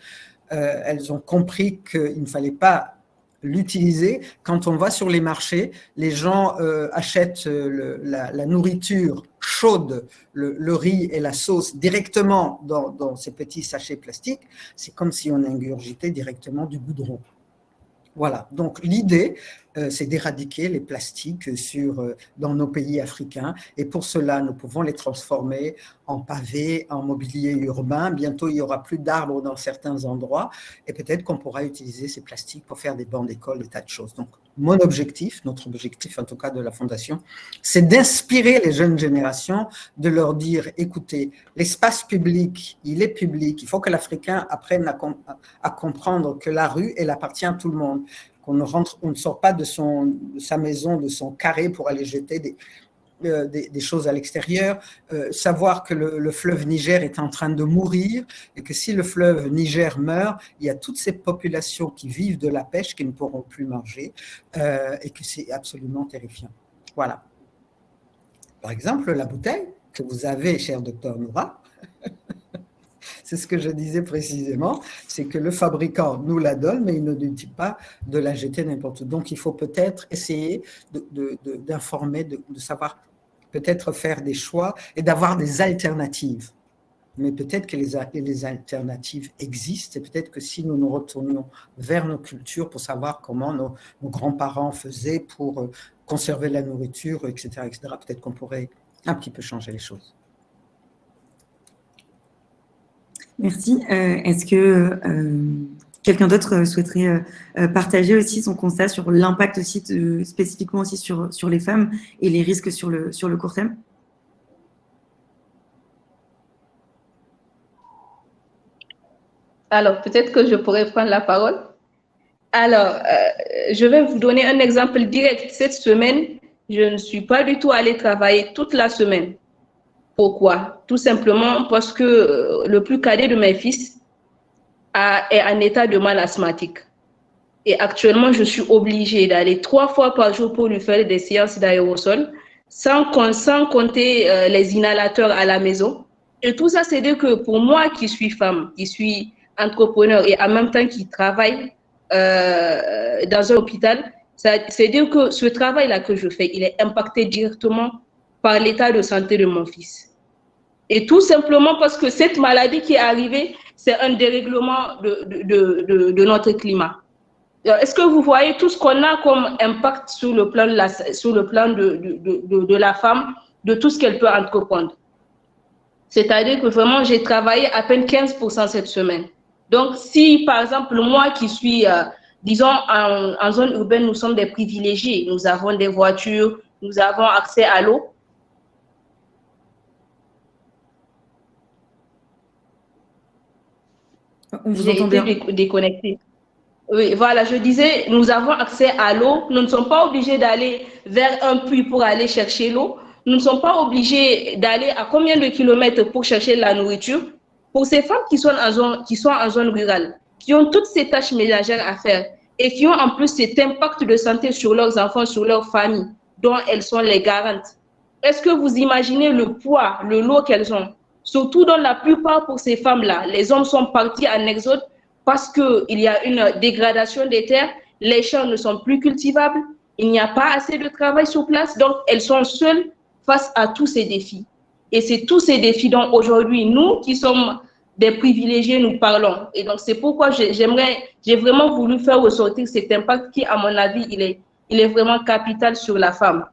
elles ont compris qu'il ne fallait pas l'utiliser. Quand on va sur les marchés, les gens achètent la nourriture chaude, le riz et la sauce directement dans ces petits sachets plastiques. C'est comme si on ingurgitait directement du goudron. Voilà, donc l'idée, c'est d'éradiquer les plastiques dans nos pays africains, et pour cela, nous pouvons les transformer en pavés, en mobilier urbain. Bientôt, il n'y aura plus d'arbres dans certains endroits, et peut-être qu'on pourra utiliser ces plastiques pour faire des bancs d'école, des tas de choses. Donc, notre objectif en tout cas de la Fondation, c'est d'inspirer les jeunes générations, de leur dire, écoutez, l'espace public, il est public, il faut que l'Africain apprenne à comprendre que la rue, elle appartient à tout le monde, qu'on ne sort pas de sa maison, de son carré pour aller jeter des choses à l'extérieur, savoir que le fleuve Niger est en train de mourir, et que si le fleuve Niger meurt, il y a toutes ces populations qui vivent de la pêche qui ne pourront plus manger, et que c'est absolument terrifiant. Voilà. Par exemple, la bouteille que vous avez, cher docteur Noura, c'est ce que je disais précisément, c'est que le fabricant nous la donne, mais il ne nous dit pas de la jeter n'importe où. Donc, il faut peut-être essayer d'informer, de savoir peut-être faire des choix et d'avoir des alternatives. Mais peut-être que les alternatives existent, et peut-être que si nous nous retournions vers nos cultures pour savoir comment nos grands-parents faisaient pour conserver la nourriture, etc., peut-être qu'on pourrait un petit peu changer les choses. Merci. Est-ce que quelqu'un d'autre souhaiterait partager aussi son constat sur l'impact aussi spécifiquement aussi sur les femmes et les risques sur le court terme? Alors, peut-être que je pourrais prendre la parole. Alors, je vais vous donner un exemple direct. Cette semaine, je ne suis pas du tout allée travailler toute la semaine. Pourquoi? Tout simplement parce que le plus cadet de mes fils est en état de mal asthmatique. Et actuellement, je suis obligée d'aller 3 fois par jour pour lui faire des séances d'aérosol, sans compter les inhalateurs à la maison. Et tout ça, c'est dire que pour moi qui suis femme, qui suis entrepreneur et en même temps qui travaille dans un hôpital, c'est dire que ce travail-là que je fais, il est impacté directement par l'état de santé de mon fils. Et tout simplement parce que cette maladie qui est arrivée, c'est un dérèglement de notre climat. Est-ce que vous voyez tout ce qu'on a comme impact sur le plan de la femme, de tout ce qu'elle peut entreprendre? C'est-à-dire que vraiment, j'ai travaillé à peine 15% cette semaine. Donc, si par exemple, moi qui suis, disons, en zone urbaine, nous sommes des privilégiés, nous avons des voitures, nous avons accès à l'eau. On vous entend bien. J'ai été déconnectée. Oui, voilà, je disais, nous avons accès à l'eau. Nous ne sommes pas obligés d'aller vers un puits pour aller chercher l'eau. Nous ne sommes pas obligés d'aller à combien de kilomètres pour chercher la nourriture. Pour ces femmes qui sont en zone rurale, qui ont toutes ces tâches ménagères à faire et qui ont en plus cet impact de santé sur leurs enfants, sur leur famille, dont elles sont les garantes. Est-ce que vous imaginez le poids, le lot qu'elles ont? Surtout dans la plupart pour ces femmes-là, les hommes sont partis en exode parce qu'il y a une dégradation des terres, les champs ne sont plus cultivables, il n'y a pas assez de travail sur place, donc elles sont seules face à tous ces défis. Et c'est tous ces défis dont aujourd'hui, nous qui sommes des privilégiés, nous parlons. Et donc c'est pourquoi j'ai vraiment voulu faire ressortir cet impact qui, à mon avis, il est vraiment capital sur la femme.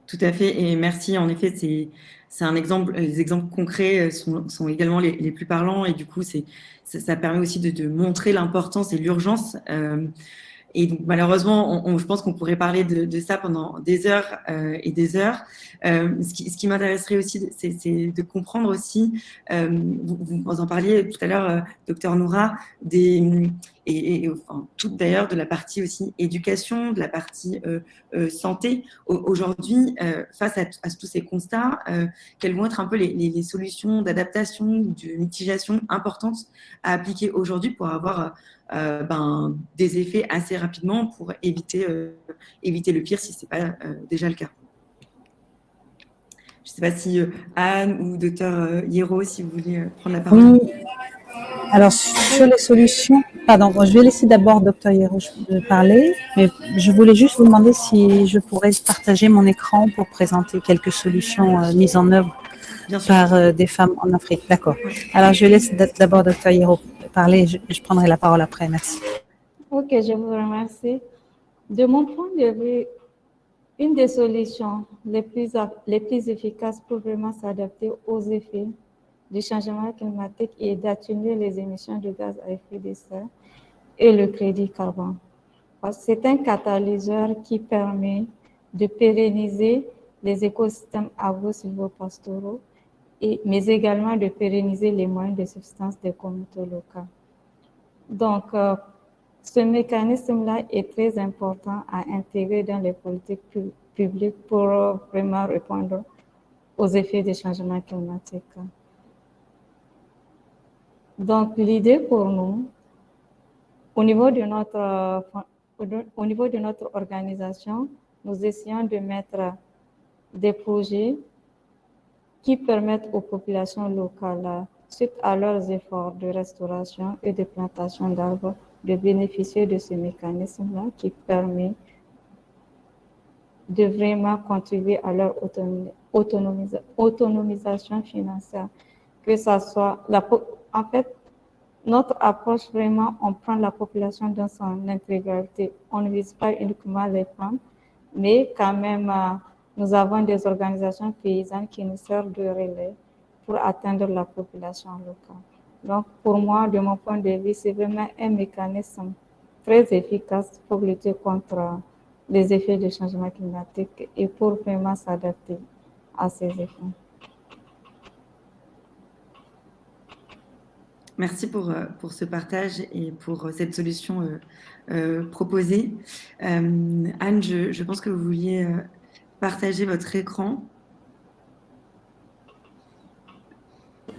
Tout à fait, et merci. En effet, c'est un exemple. Les exemples concrets sont également les plus parlants, et du coup, ça permet aussi de montrer l'importance et l'urgence. Et donc, malheureusement, je pense qu'on pourrait parler de ça pendant des heures et des heures. Ce qui m'intéresserait aussi, c'est de comprendre aussi, vous en parliez tout à l'heure, docteur Noura, enfin, tout d'ailleurs de la partie aussi éducation, de la partie santé. Aujourd'hui, face à tous ces constats, quelles vont être un peu les solutions d'adaptation, de mitigation importantes à appliquer aujourd'hui pour avoir des effets assez rapidement pour éviter le pire si ce n'est pas déjà le cas. Je ne sais pas si Anne ou docteur Hierro, si vous voulez prendre la parole. Alors, sur les solutions, pardon, je vais laisser d'abord docteur Hierro parler, mais je voulais juste vous demander si je pourrais partager mon écran pour présenter quelques solutions mises en œuvre par des femmes en Afrique. D'accord. Alors, je laisse d'abord docteur Hierro parler, je prendrai la parole après. Merci. Ok, je vous remercie. De mon point de vue, une des solutions les plus efficaces pour vraiment s'adapter aux effets du changement climatique est d'atténuer les émissions de gaz à effet de serre et le crédit carbone. C'est un catalyseur qui permet de pérenniser les écosystèmes agro-silvopastoraux, mais également de pérenniser les moyens de subsistance des communautés locales. Donc, ce mécanisme-là est très important à intégrer dans les politiques publiques pour vraiment répondre aux effets des changements climatiques. Donc, l'idée pour nous, au niveau de notre organisation, nous essayons de mettre des projets qui permettent aux populations locales, suite à leurs efforts de restauration et de plantation d'arbres, de bénéficier de ce mécanisme-là qui permet de vraiment contribuer à leur autonomisation financière. Que ça soit, en fait, notre approche vraiment, on prend la population dans son intégralité. On ne vise pas uniquement les femmes, mais quand même, nous avons des organisations paysannes qui nous servent de relais pour atteindre la population locale. Donc, pour moi, de mon point de vue, c'est vraiment un mécanisme très efficace pour lutter contre les effets du changement climatique et pour vraiment s'adapter à ces effets. Merci pour ce partage et pour cette solution proposée. Anne, je pense que vous vouliez partager votre écran.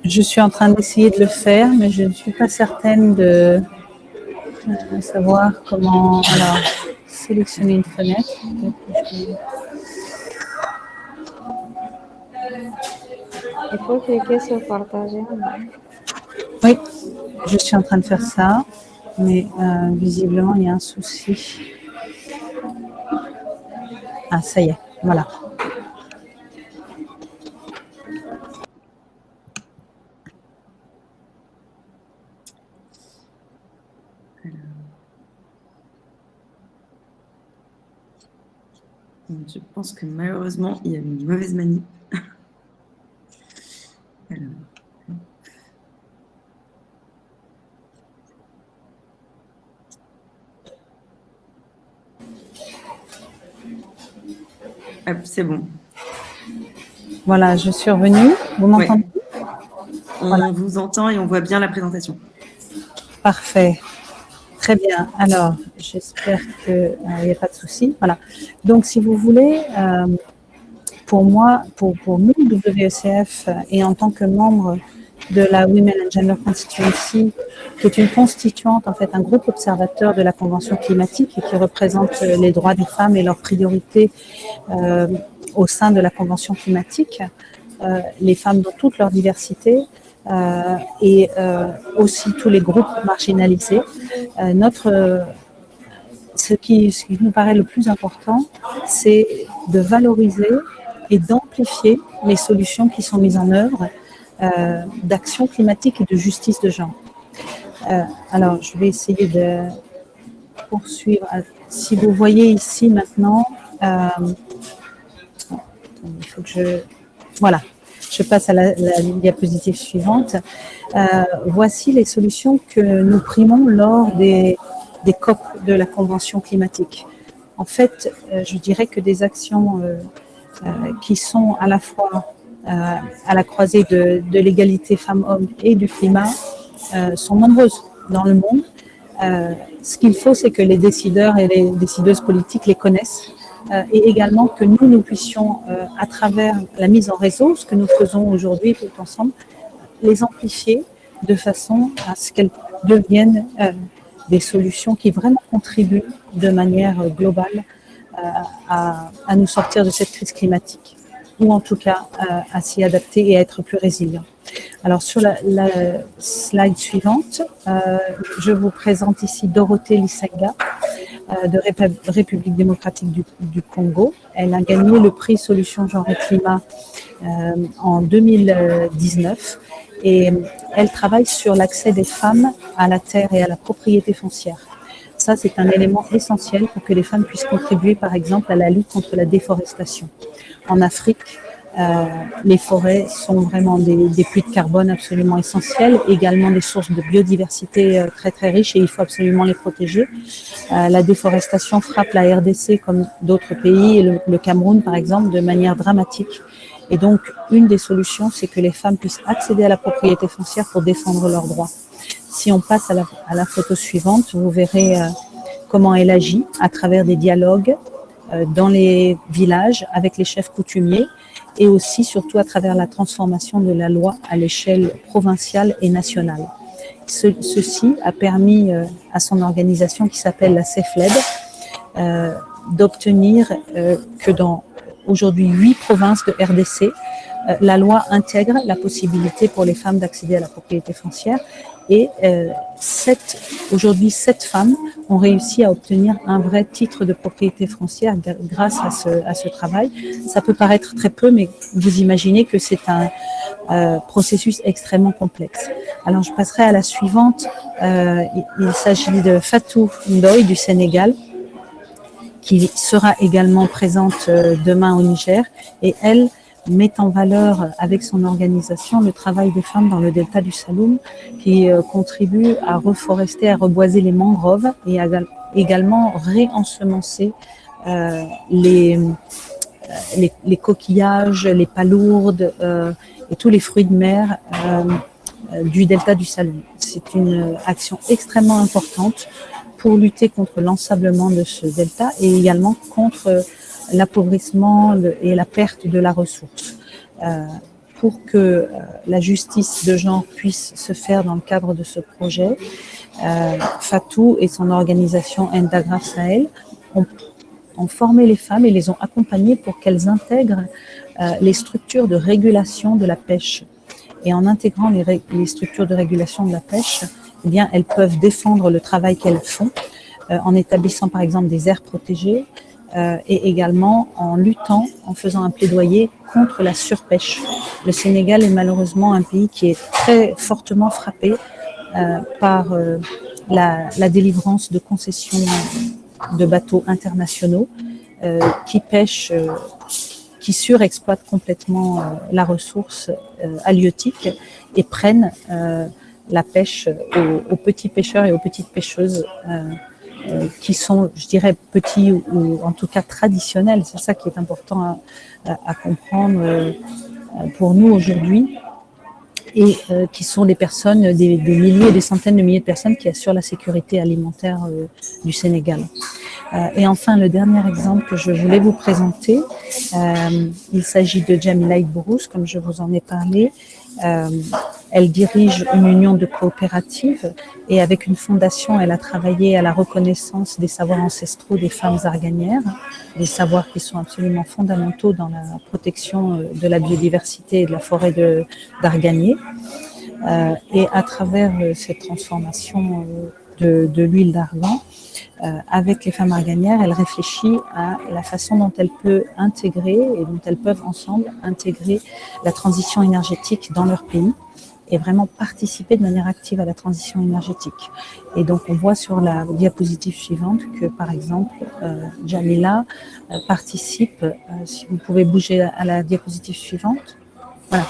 Je suis en train d'essayer de le faire, mais je ne suis pas certaine de savoir comment. Alors, sélectionner une fenêtre. Il faut cliquer sur partager. Oui, je suis en train de faire ça, mais visiblement, il y a un souci. Ah, ça y est, voilà. Je pense que malheureusement, il y a une mauvaise manip. Alors. Hop, c'est bon. Voilà, je suis revenue. Vous m'entendez? On vous entend et on voit bien la présentation. Parfait. Très bien. Alors, j'espère qu'il n'y a pas de souci. Voilà. Donc, si vous voulez, pour moi, pour nous, WECF, et en tant que membre de la Women and Gender Constituency, qui est une constituante, en fait, un groupe observateur de la Convention climatique et qui représente les droits des femmes et leurs priorités au sein de la Convention climatique, les femmes dans toute leur diversité, et aussi tous les groupes marginalisés. Ce qui nous paraît le plus important, c'est de valoriser et d'amplifier les solutions qui sont mises en œuvre d'action climatique et de justice de genre. Alors, je vais essayer de poursuivre. Si vous voyez ici maintenant, il faut que je... Voilà. Je passe à la diapositive suivante. Voici les solutions que nous primons lors des COP de la Convention climatique. En fait, je dirais que des actions qui sont à la fois à la croisée de l'égalité femmes-hommes et du climat sont nombreuses dans le monde. Ce qu'il faut, c'est que les décideurs et les décideuses politiques les connaissent. Et également que nous puissions, à travers la mise en réseau, ce que nous faisons aujourd'hui tout ensemble, les amplifier de façon à ce qu'elles deviennent des solutions qui vraiment contribuent de manière globale à nous sortir de cette crise climatique, ou en tout cas à s'y adapter et à être plus résilients. Alors sur la slide suivante, je vous présente ici Dorothée Lisenga, de République démocratique du Congo. Elle a gagné le prix Solutions Genre et Climat en 2019 et elle travaille sur l'accès des femmes à la terre et à la propriété foncière. Ça, c'est un élément essentiel pour que les femmes puissent contribuer, par exemple, à la lutte contre la déforestation. En Afrique, les forêts sont vraiment des puits de carbone absolument essentiels, également des sources de biodiversité très très riches et il faut absolument les protéger. La déforestation frappe la RDC comme d'autres pays, et le Cameroun par exemple, de manière dramatique. Et donc, une des solutions, c'est que les femmes puissent accéder à la propriété foncière pour défendre leurs droits. Si on passe à la photo suivante, vous verrez comment elle agit à travers des dialogues dans les villages avec les chefs coutumiers, et aussi surtout à travers la transformation de la loi à l'échelle provinciale et nationale. Ceci a permis à son organisation qui s'appelle la CEFLED d'obtenir que dans aujourd'hui 8 provinces de RDC, la loi intègre la possibilité pour les femmes d'accéder à la propriété foncière et aujourd'hui 7 femmes ont réussi à obtenir un vrai titre de propriété foncière grâce à ce travail. Ça peut paraître très peu, mais vous imaginez que c'est un processus extrêmement complexe. Alors je passerai à la suivante. Il s'agit de Fatou Ndoye du Sénégal, qui sera également présente demain au Niger. Et elle met en valeur avec son organisation le travail des femmes dans le delta du Saloum qui contribue à reforester, à reboiser les mangroves et à également réensemencer les coquillages, les palourdes et tous les fruits de mer du delta du Saloum. C'est une action extrêmement importante pour lutter contre l'ensablement de ce delta et également contre l'appauvrissement et la perte de la ressource. Pour que la justice de genre puisse se faire dans le cadre de ce projet, Fatou et son organisation Endagraf Sahel ont formé les femmes et les ont accompagnées pour qu'elles intègrent les structures de régulation de la pêche. Et en intégrant les structures de régulation de la pêche, eh bien, elles peuvent défendre le travail qu'elles font en établissant par exemple des aires protégées et également en luttant, en faisant un plaidoyer contre la surpêche. Le Sénégal est malheureusement un pays qui est très fortement frappé par la délivrance de concessions de bateaux internationaux qui pêchent, qui surexploitent complètement la ressource halieutique et prennent la pêche aux petits pêcheurs et aux petites pêcheuses qui sont, je dirais, petits ou en tout cas traditionnels. C'est ça qui est important à comprendre pour nous aujourd'hui. Et qui sont des personnes, des milliers, des centaines de milliers de personnes qui assurent la sécurité alimentaire du Sénégal. Et enfin, le dernier exemple que je voulais vous présenter, il s'agit de Jamila Igbrousse, comme je vous en ai parlé. Elle dirige une union de coopératives et avec une fondation, elle a travaillé à la reconnaissance des savoirs ancestraux des femmes arganières, des savoirs qui sont absolument fondamentaux dans la protection de la biodiversité et de la forêt d'Arganier. Et à travers cette transformation de l'huile d'argan, avec les femmes arganières, elle réfléchit à la façon dont elle peut intégrer et dont elles peuvent ensemble intégrer la transition énergétique dans leur pays et vraiment participer de manière active à la transition énergétique. Et donc on voit sur la diapositive suivante que par exemple Jamila participe, si vous pouvez bouger à la diapositive suivante, voilà,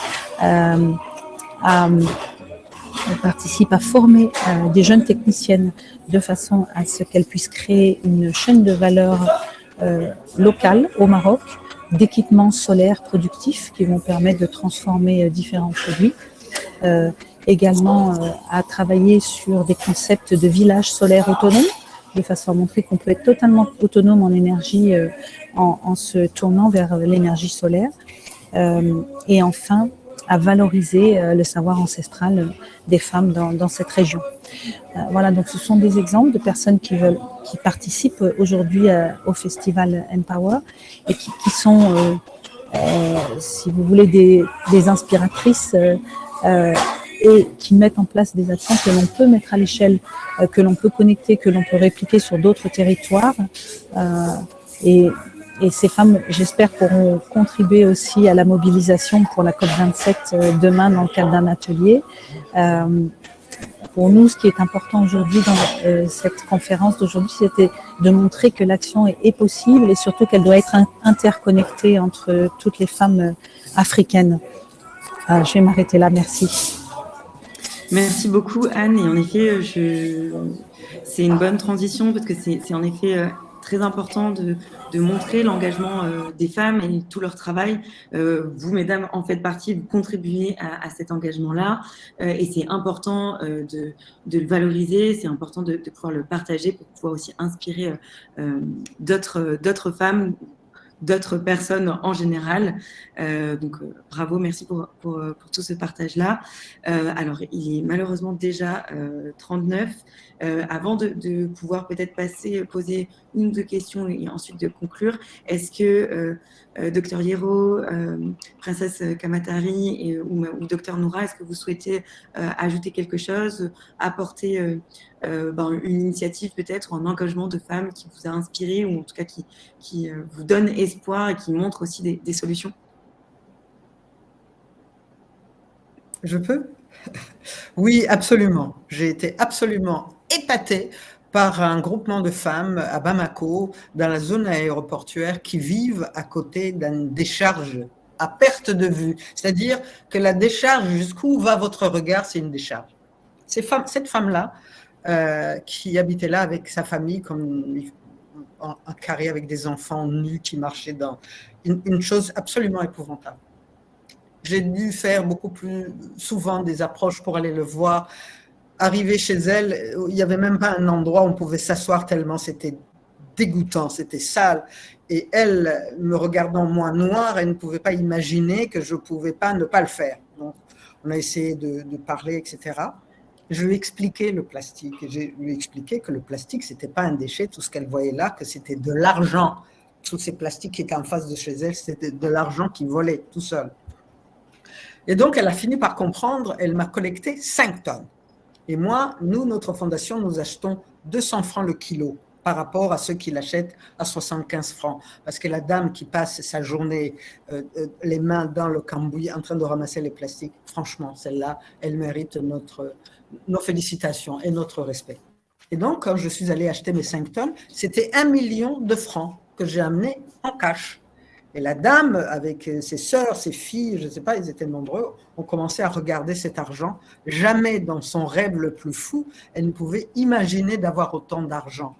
elle participe à former des jeunes techniciennes de façon à ce qu'elles puissent créer une chaîne de valeur locale au Maroc d'équipements solaires productifs qui vont permettre de transformer différents produits. Également à travailler sur des concepts de villages solaires autonomes de façon à montrer qu'on peut être totalement autonome en énergie en se tournant vers l'énergie solaire. Et enfin, à valoriser le savoir ancestral des femmes dans cette région. Voilà, donc ce sont des exemples de personnes qui participent aujourd'hui au festival Empower et qui sont, si vous voulez, des inspiratrices et qui mettent en place des actions que l'on peut mettre à l'échelle, que l'on peut connecter, que l'on peut répliquer sur d'autres territoires. Et ces femmes, j'espère, pourront contribuer aussi à la mobilisation pour la COP27 demain dans le cadre d'un atelier. Pour nous, ce qui est important aujourd'hui dans cette conférence d'aujourd'hui, c'était de montrer que l'action est possible et surtout qu'elle doit être interconnectée entre toutes les femmes africaines. Je vais m'arrêter là, merci. Merci beaucoup Anne, et en effet, c'est une bonne transition parce que c'est en effet très important de montrer l'engagement des femmes et tout leur travail. Vous, mesdames, en faites partie, vous contribuez à cet engagement-là et c'est important de le valoriser, c'est important de pouvoir le partager pour pouvoir aussi inspirer d'autres femmes, d'autres personnes en général. Donc, bravo, merci pour tout ce partage-là. Alors, il est malheureusement déjà 39. Avant de pouvoir peut-être poser une ou deux questions et ensuite de conclure, est-ce que Dr Hiro, Princesse Kamatari ou Dr Noura, est-ce que vous souhaitez ajouter quelque chose, apporter une initiative peut-être, un engagement de femmes qui vous a inspiré ou en tout cas qui vous donne espoir et qui montre aussi des solutions? Je peux? Oui, absolument. J'ai été absolument épatée par un groupement de femmes à Bamako, dans la zone aéroportuaire, qui vivent à côté d'une décharge à perte de vue. C'est-à-dire que la décharge, jusqu'où va votre regard, c'est une décharge. Cette femme-là, qui habitait là avec sa famille, comme un carré avec des enfants nus qui marchaient dans une chose absolument épouvantable. J'ai dû faire beaucoup plus souvent des approches pour aller le voir. Arrivé chez elle, il n'y avait même pas un endroit où on pouvait s'asseoir tellement c'était dégoûtant, c'était sale. Et elle, me regardant moi noir, elle ne pouvait pas imaginer que je ne pouvais pas ne pas le faire. Donc, on a essayé de parler, etc. Je lui ai expliqué le plastique. Et je lui ai expliqué que le plastique, ce n'était pas un déchet, tout ce qu'elle voyait là, que c'était de l'argent. Tous ces plastiques qui étaient en face de chez elle, c'était de l'argent qui volait tout seul. Et donc, elle a fini par comprendre, elle m'a collecté 5 tonnes. Et moi, notre fondation, nous achetons 200 francs le kilo par rapport à ceux qui l'achètent à 75 francs. Parce que la dame qui passe sa journée les mains dans le cambouis en train de ramasser les plastiques, franchement, celle-là, elle mérite nos félicitations et notre respect. Et donc, quand je suis allée acheter mes 5 tonnes, c'était 1 million de francs que j'ai amené en cash. Et la dame, avec ses sœurs, ses filles, je ne sais pas, ils étaient nombreux, ont commencé à regarder cet argent. Jamais dans son rêve le plus fou, elle ne pouvait imaginer d'avoir autant d'argent.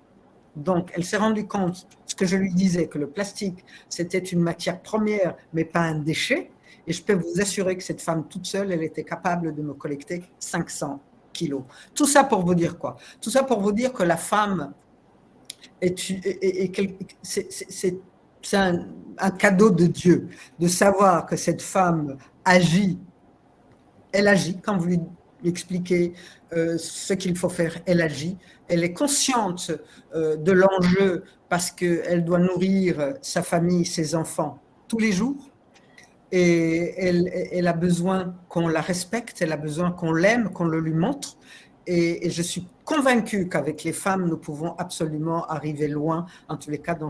Donc, elle s'est rendue compte, ce que je lui disais, que le plastique, c'était une matière première, mais pas un déchet. Et je peux vous assurer que cette femme toute seule, elle était capable de me collecter 500 kilos. Tout ça pour vous dire quoi? Tout ça pour vous dire que la femme c'est un cadeau de Dieu, de savoir que cette femme agit, elle agit, quand vous lui expliquez ce qu'il faut faire, elle agit, elle est consciente de l'enjeu parce qu'elle doit nourrir sa famille, ses enfants tous les jours, et elle a besoin qu'on la respecte, elle a besoin qu'on l'aime, qu'on le lui montre. Et je suis convaincue qu'avec les femmes, nous pouvons absolument arriver loin, en tous les cas dans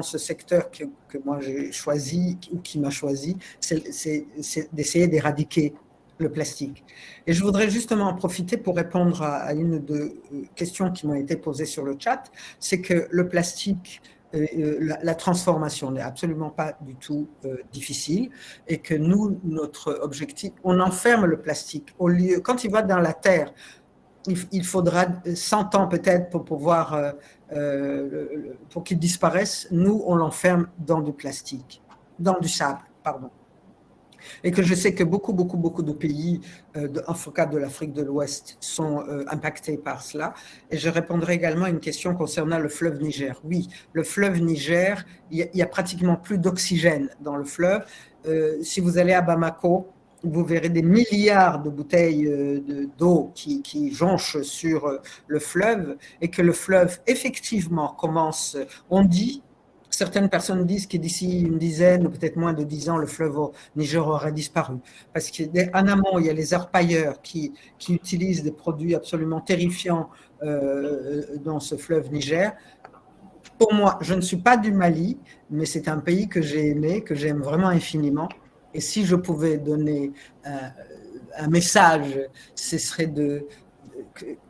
ce secteur que moi j'ai choisi, ou qui m'a choisi, c'est d'essayer d'éradiquer le plastique. Et je voudrais justement en profiter pour répondre à une de questions qui m'ont été posées sur le chat, c'est que le plastique, la transformation n'est absolument pas du tout difficile, et que nous, notre objectif, on enferme le plastique. Au lieu, quand il va dans la terre, il faudra 100 ans peut-être pour pouvoir, pour qu'il disparaisse. Nous, on l'enferme dans du plastique, dans du sable, pardon. Et que je sais que beaucoup de pays, en tout cas de l'Afrique de l'Ouest, sont impactés par cela. Et je répondrai également à une question concernant le fleuve Niger. Oui, le fleuve Niger, il y a pratiquement plus d'oxygène dans le fleuve. Si vous allez à Bamako, vous verrez des milliards de bouteilles d'eau qui jonchent sur le fleuve, et que le fleuve, effectivement, commence, on dit, certaines personnes disent que d'ici une dizaine ou peut-être moins de 10 ans, le fleuve au Niger aura disparu. Parce qu'en amont, il y a les orpailleurs qui utilisent des produits absolument terrifiants dans ce fleuve Niger. Pour moi, je ne suis pas du Mali, mais c'est un pays que j'ai aimé, que j'aime vraiment infiniment. Et si je pouvais donner un message, ce serait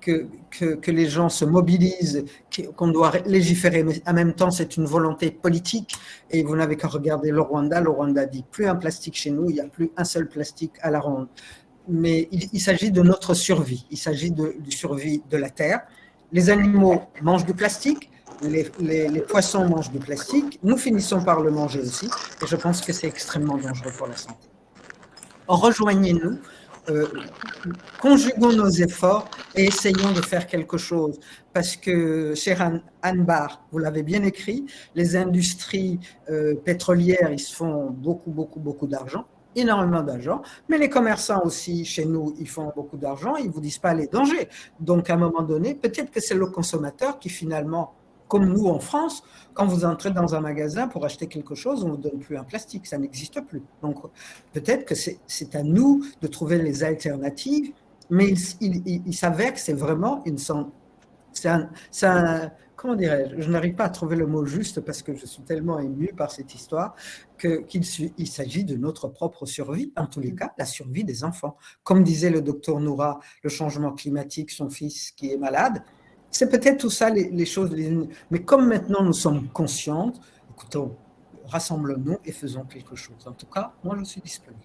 que les gens se mobilisent, qu'on doit légiférer, mais en même temps, c'est une volonté politique. Et vous n'avez qu'à regarder le Rwanda. Le Rwanda dit plus un plastique chez nous, il n'y a plus un seul plastique à la ronde. Mais il s'agit de notre survie, il s'agit de survie de la Terre. Les animaux mangent du plastique, les poissons mangent du plastique, nous finissons par le manger aussi, et je pense que c'est extrêmement dangereux pour la santé. Rejoignez-nous, conjuguons nos efforts et essayons de faire quelque chose, parce que, chère Anne-Bar, vous l'avez bien écrit, les industries pétrolières, ils se font beaucoup d'argent, énormément d'argent, mais les commerçants aussi, chez nous, ils font beaucoup d'argent, ils ne vous disent pas les dangers. Donc, à un moment donné, peut-être que c'est le consommateur qui, finalement, comme nous en France, quand vous entrez dans un magasin pour acheter quelque chose, on ne vous donne plus un plastique, ça n'existe plus. Donc, peut-être que c'est à nous de trouver les alternatives, mais il s'avère que c'est vraiment comment dirais-je, je n'arrive pas à trouver le mot juste parce que je suis tellement ému par cette histoire qu'il s'agit de notre propre survie, en tous les cas, la survie des enfants. Comme disait le docteur Noura, le changement climatique, son fils qui est malade, c'est peut-être tout ça les choses. Mais comme maintenant nous sommes conscientes, écoutons, rassemblons-nous et faisons quelque chose. En tout cas, moi, je suis disponible.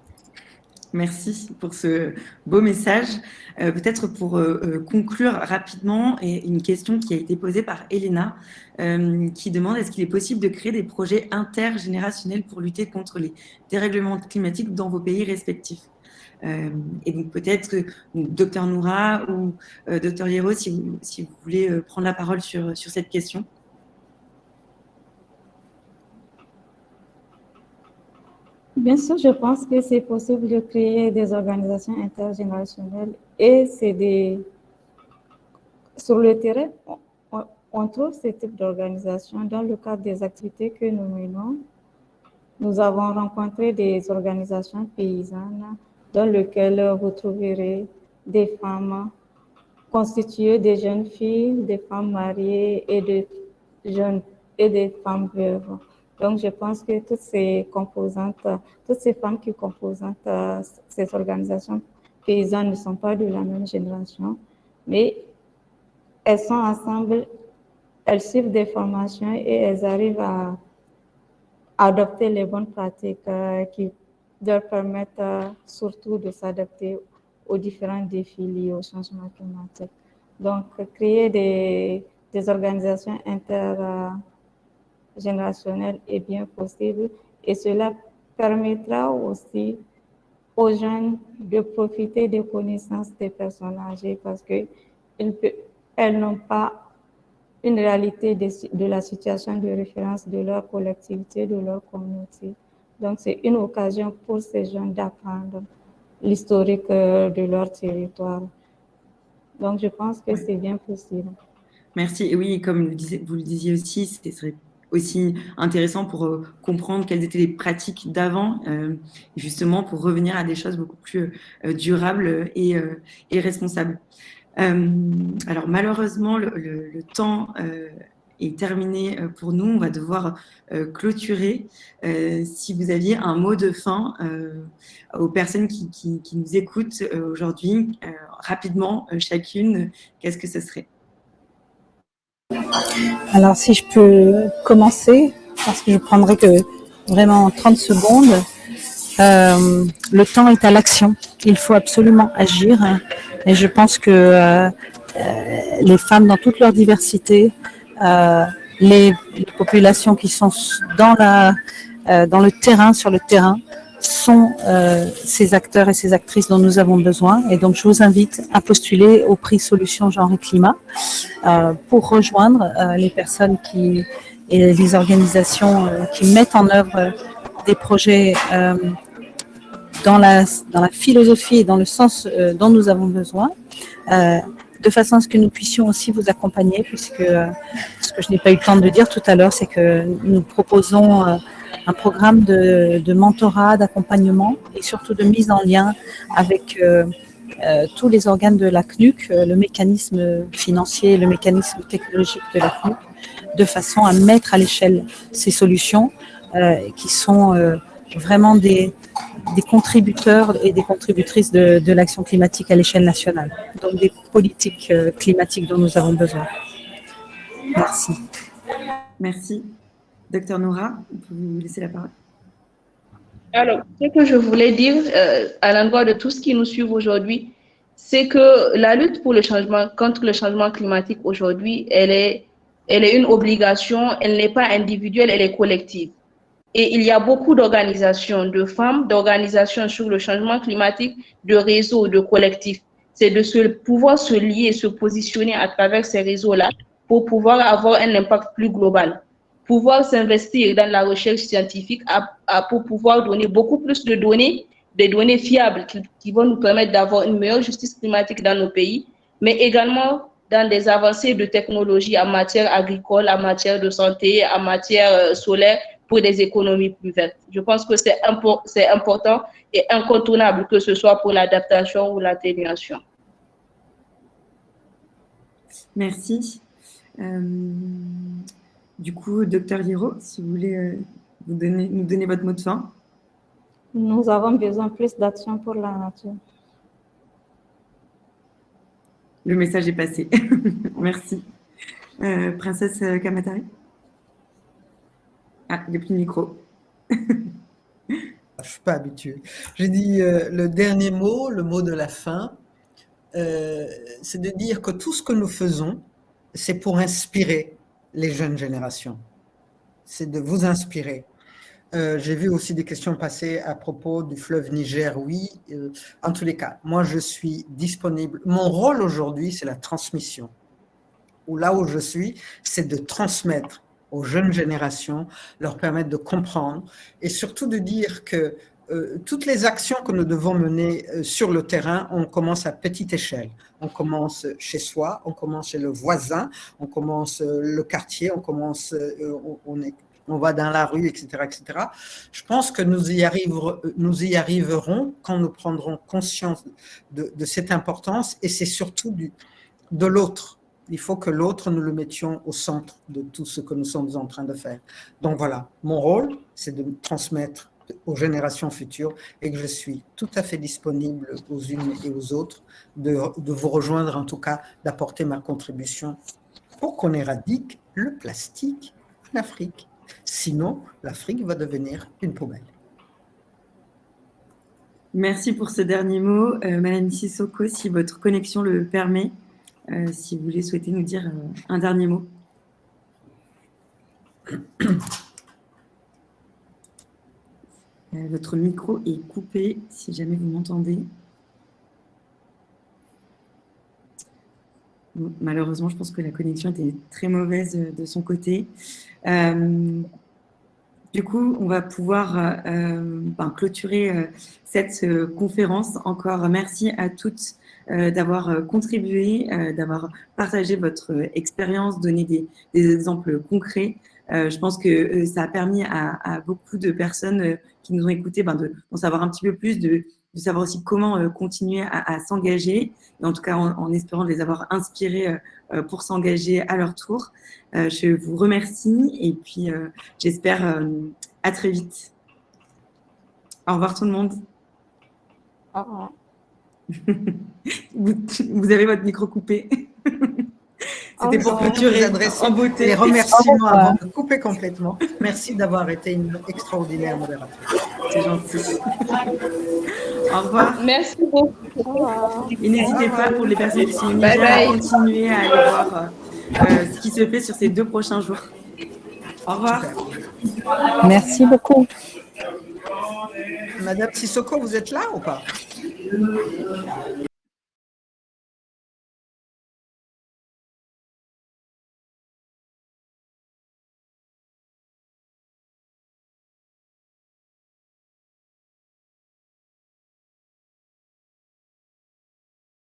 Merci pour ce beau message. Peut-être pour conclure rapidement, et une question qui a été posée par Elena, qui demande est-ce qu'il est possible de créer des projets intergénérationnels pour lutter contre les dérèglements climatiques dans vos pays respectifs. Et donc peut-être Dr Noura ou Dr Hiro, si vous voulez prendre la parole sur cette question. Bien sûr, je pense que c'est possible de créer des organisations intergénérationnelles et sur le terrain, on trouve ce type d'organisation dans le cadre des activités que nous menons. Nous avons rencontré des organisations paysannes dans lesquelles vous trouverez des femmes constituées, des jeunes filles, des femmes mariées et des femmes veuves. Donc, je pense que toutes ces femmes qui composent ces organisations paysannes ne sont pas de la même génération, mais elles sont ensemble, elles suivent des formations et elles arrivent à adopter les bonnes pratiques qui leur permettent surtout de s'adapter aux différents défis liés au changement climatique. Donc, créer des organisations intergénérationnelles est bien possible et cela permettra aussi aux jeunes de profiter des connaissances des personnes âgées parce qu'elles n'ont pas une réalité de la situation de référence de leur collectivité, de leur communauté. Donc, c'est une occasion pour ces jeunes d'apprendre l'historique de leur territoire. Donc, je pense que c'est bien possible. Merci. Et oui, comme vous le disiez aussi, ce serait aussi intéressant pour comprendre quelles étaient les pratiques d'avant, justement pour revenir à des choses beaucoup plus durables et responsables. Alors malheureusement, le temps est terminé pour nous. On va devoir clôturer. Si vous aviez un mot de fin aux personnes qui nous écoutent aujourd'hui, rapidement, chacune, qu'est-ce que ce serait ? Alors, si je peux commencer, parce que je prendrai que vraiment 30 secondes. Le temps est à l'action. Il faut absolument agir. Et je pense que les femmes dans toute leur diversité, les populations qui sont dans le terrain, sur le terrain, sont ces acteurs et ces actrices dont nous avons besoin. Et donc, je vous invite à postuler au prix Solutions Genre et Climat pour rejoindre les personnes et les organisations qui mettent en œuvre des projets dans la philosophie et dans le sens dont nous avons besoin, de façon à ce que nous puissions aussi vous accompagner, puisque ce que je n'ai pas eu le temps de dire tout à l'heure, c'est que nous proposons un programme de mentorat, d'accompagnement et surtout de mise en lien avec tous les organes de la CNUC, le mécanisme financier, le mécanisme technologique de la CNUC, de façon à mettre à l'échelle ces solutions qui sont vraiment des contributeurs et des contributrices de l'action climatique à l'échelle nationale. Donc des politiques climatiques dont nous avons besoin. Merci. Merci. Docteur Noura, vous pouvez vous laisser la parole. Alors, ce que je voulais dire à l'endroit de tous qui nous suivent aujourd'hui, c'est que la lutte contre le changement climatique aujourd'hui, elle est une obligation, elle n'est pas individuelle, elle est collective. Et il y a beaucoup d'organisations de femmes, d'organisations sur le changement climatique, de réseaux, de collectifs. C'est de pouvoir se lier, se positionner à travers ces réseaux-là pour pouvoir avoir un impact plus global. Pouvoir s'investir dans la recherche scientifique pour pouvoir donner beaucoup plus de données, des données fiables qui vont nous permettre d'avoir une meilleure justice climatique dans nos pays, mais également dans des avancées de technologie en matière agricole, en matière de santé, en matière solaire, pour des économies plus vertes. Je pense que c'est important et incontournable, que ce soit pour l'adaptation ou l'atténuation. Merci. Du coup, Docteur Hiro, si vous voulez nous donner votre mot de fin. Nous avons besoin plus d'action pour la nature. Le message est passé. Merci. Princesse Kamatari. Ah, il n'y a plus de micro. Je ne suis pas habituée. J'ai dit le dernier mot, le mot de la fin, c'est de dire que tout ce que nous faisons, c'est pour inspirer les jeunes générations. C'est de vous inspirer. J'ai vu aussi des questions passer à propos du fleuve Niger. Oui, en tous les cas, moi je suis disponible. Mon rôle aujourd'hui, c'est la transmission. Ou là où je suis, c'est de transmettre aux jeunes générations, leur permettre de comprendre et surtout de dire que toutes les actions que nous devons mener sur le terrain, on commence à petite échelle. On commence chez soi, on commence chez le voisin, on commence le quartier, on commence, on va dans la rue, etc., etc. Je pense que nous y arriverons quand nous prendrons conscience de cette importance et c'est surtout de l'autre. Il faut que l'autre, nous le mettions au centre de tout ce que nous sommes en train de faire. Donc voilà, mon rôle, c'est de transmettre aux générations futures et que je suis tout à fait disponible aux unes et aux autres de vous rejoindre, en tout cas, d'apporter ma contribution pour qu'on éradique le plastique en Afrique. Sinon, l'Afrique va devenir une poubelle. Merci pour ce dernier mot. Madame Sissoko, si votre connexion le permet, si vous voulez souhaiter nous dire un dernier mot. Votre micro est coupé, si jamais vous m'entendez. Bon, malheureusement, je pense que la connexion était très mauvaise de son côté. Du coup, on va pouvoir clôturer cette conférence. Encore merci à toutes d'avoir contribué, d'avoir partagé votre expérience, donné des exemples concrets. Je pense que ça a permis à beaucoup de personnes qui nous ont écoutés d'en savoir un petit peu plus, de savoir aussi comment continuer à s'engager, et en tout cas en espérant de les avoir inspirés pour s'engager à leur tour. Je vous remercie et puis j'espère à très vite. Au revoir tout le monde. Au revoir. Vous avez votre micro coupé. C'était pour clôturer en beauté. Les remerciements avant de couper complètement. Merci d'avoir été une extraordinaire modératrice. C'est gentil. Au revoir. Merci beaucoup. Et n'hésitez pas, pour les personnes qui sont au Niger, à continuer à aller voir ce qui se fait sur ces 2 prochains jours. Au revoir. Merci beaucoup. Madame Sissoko, vous êtes là ou pas?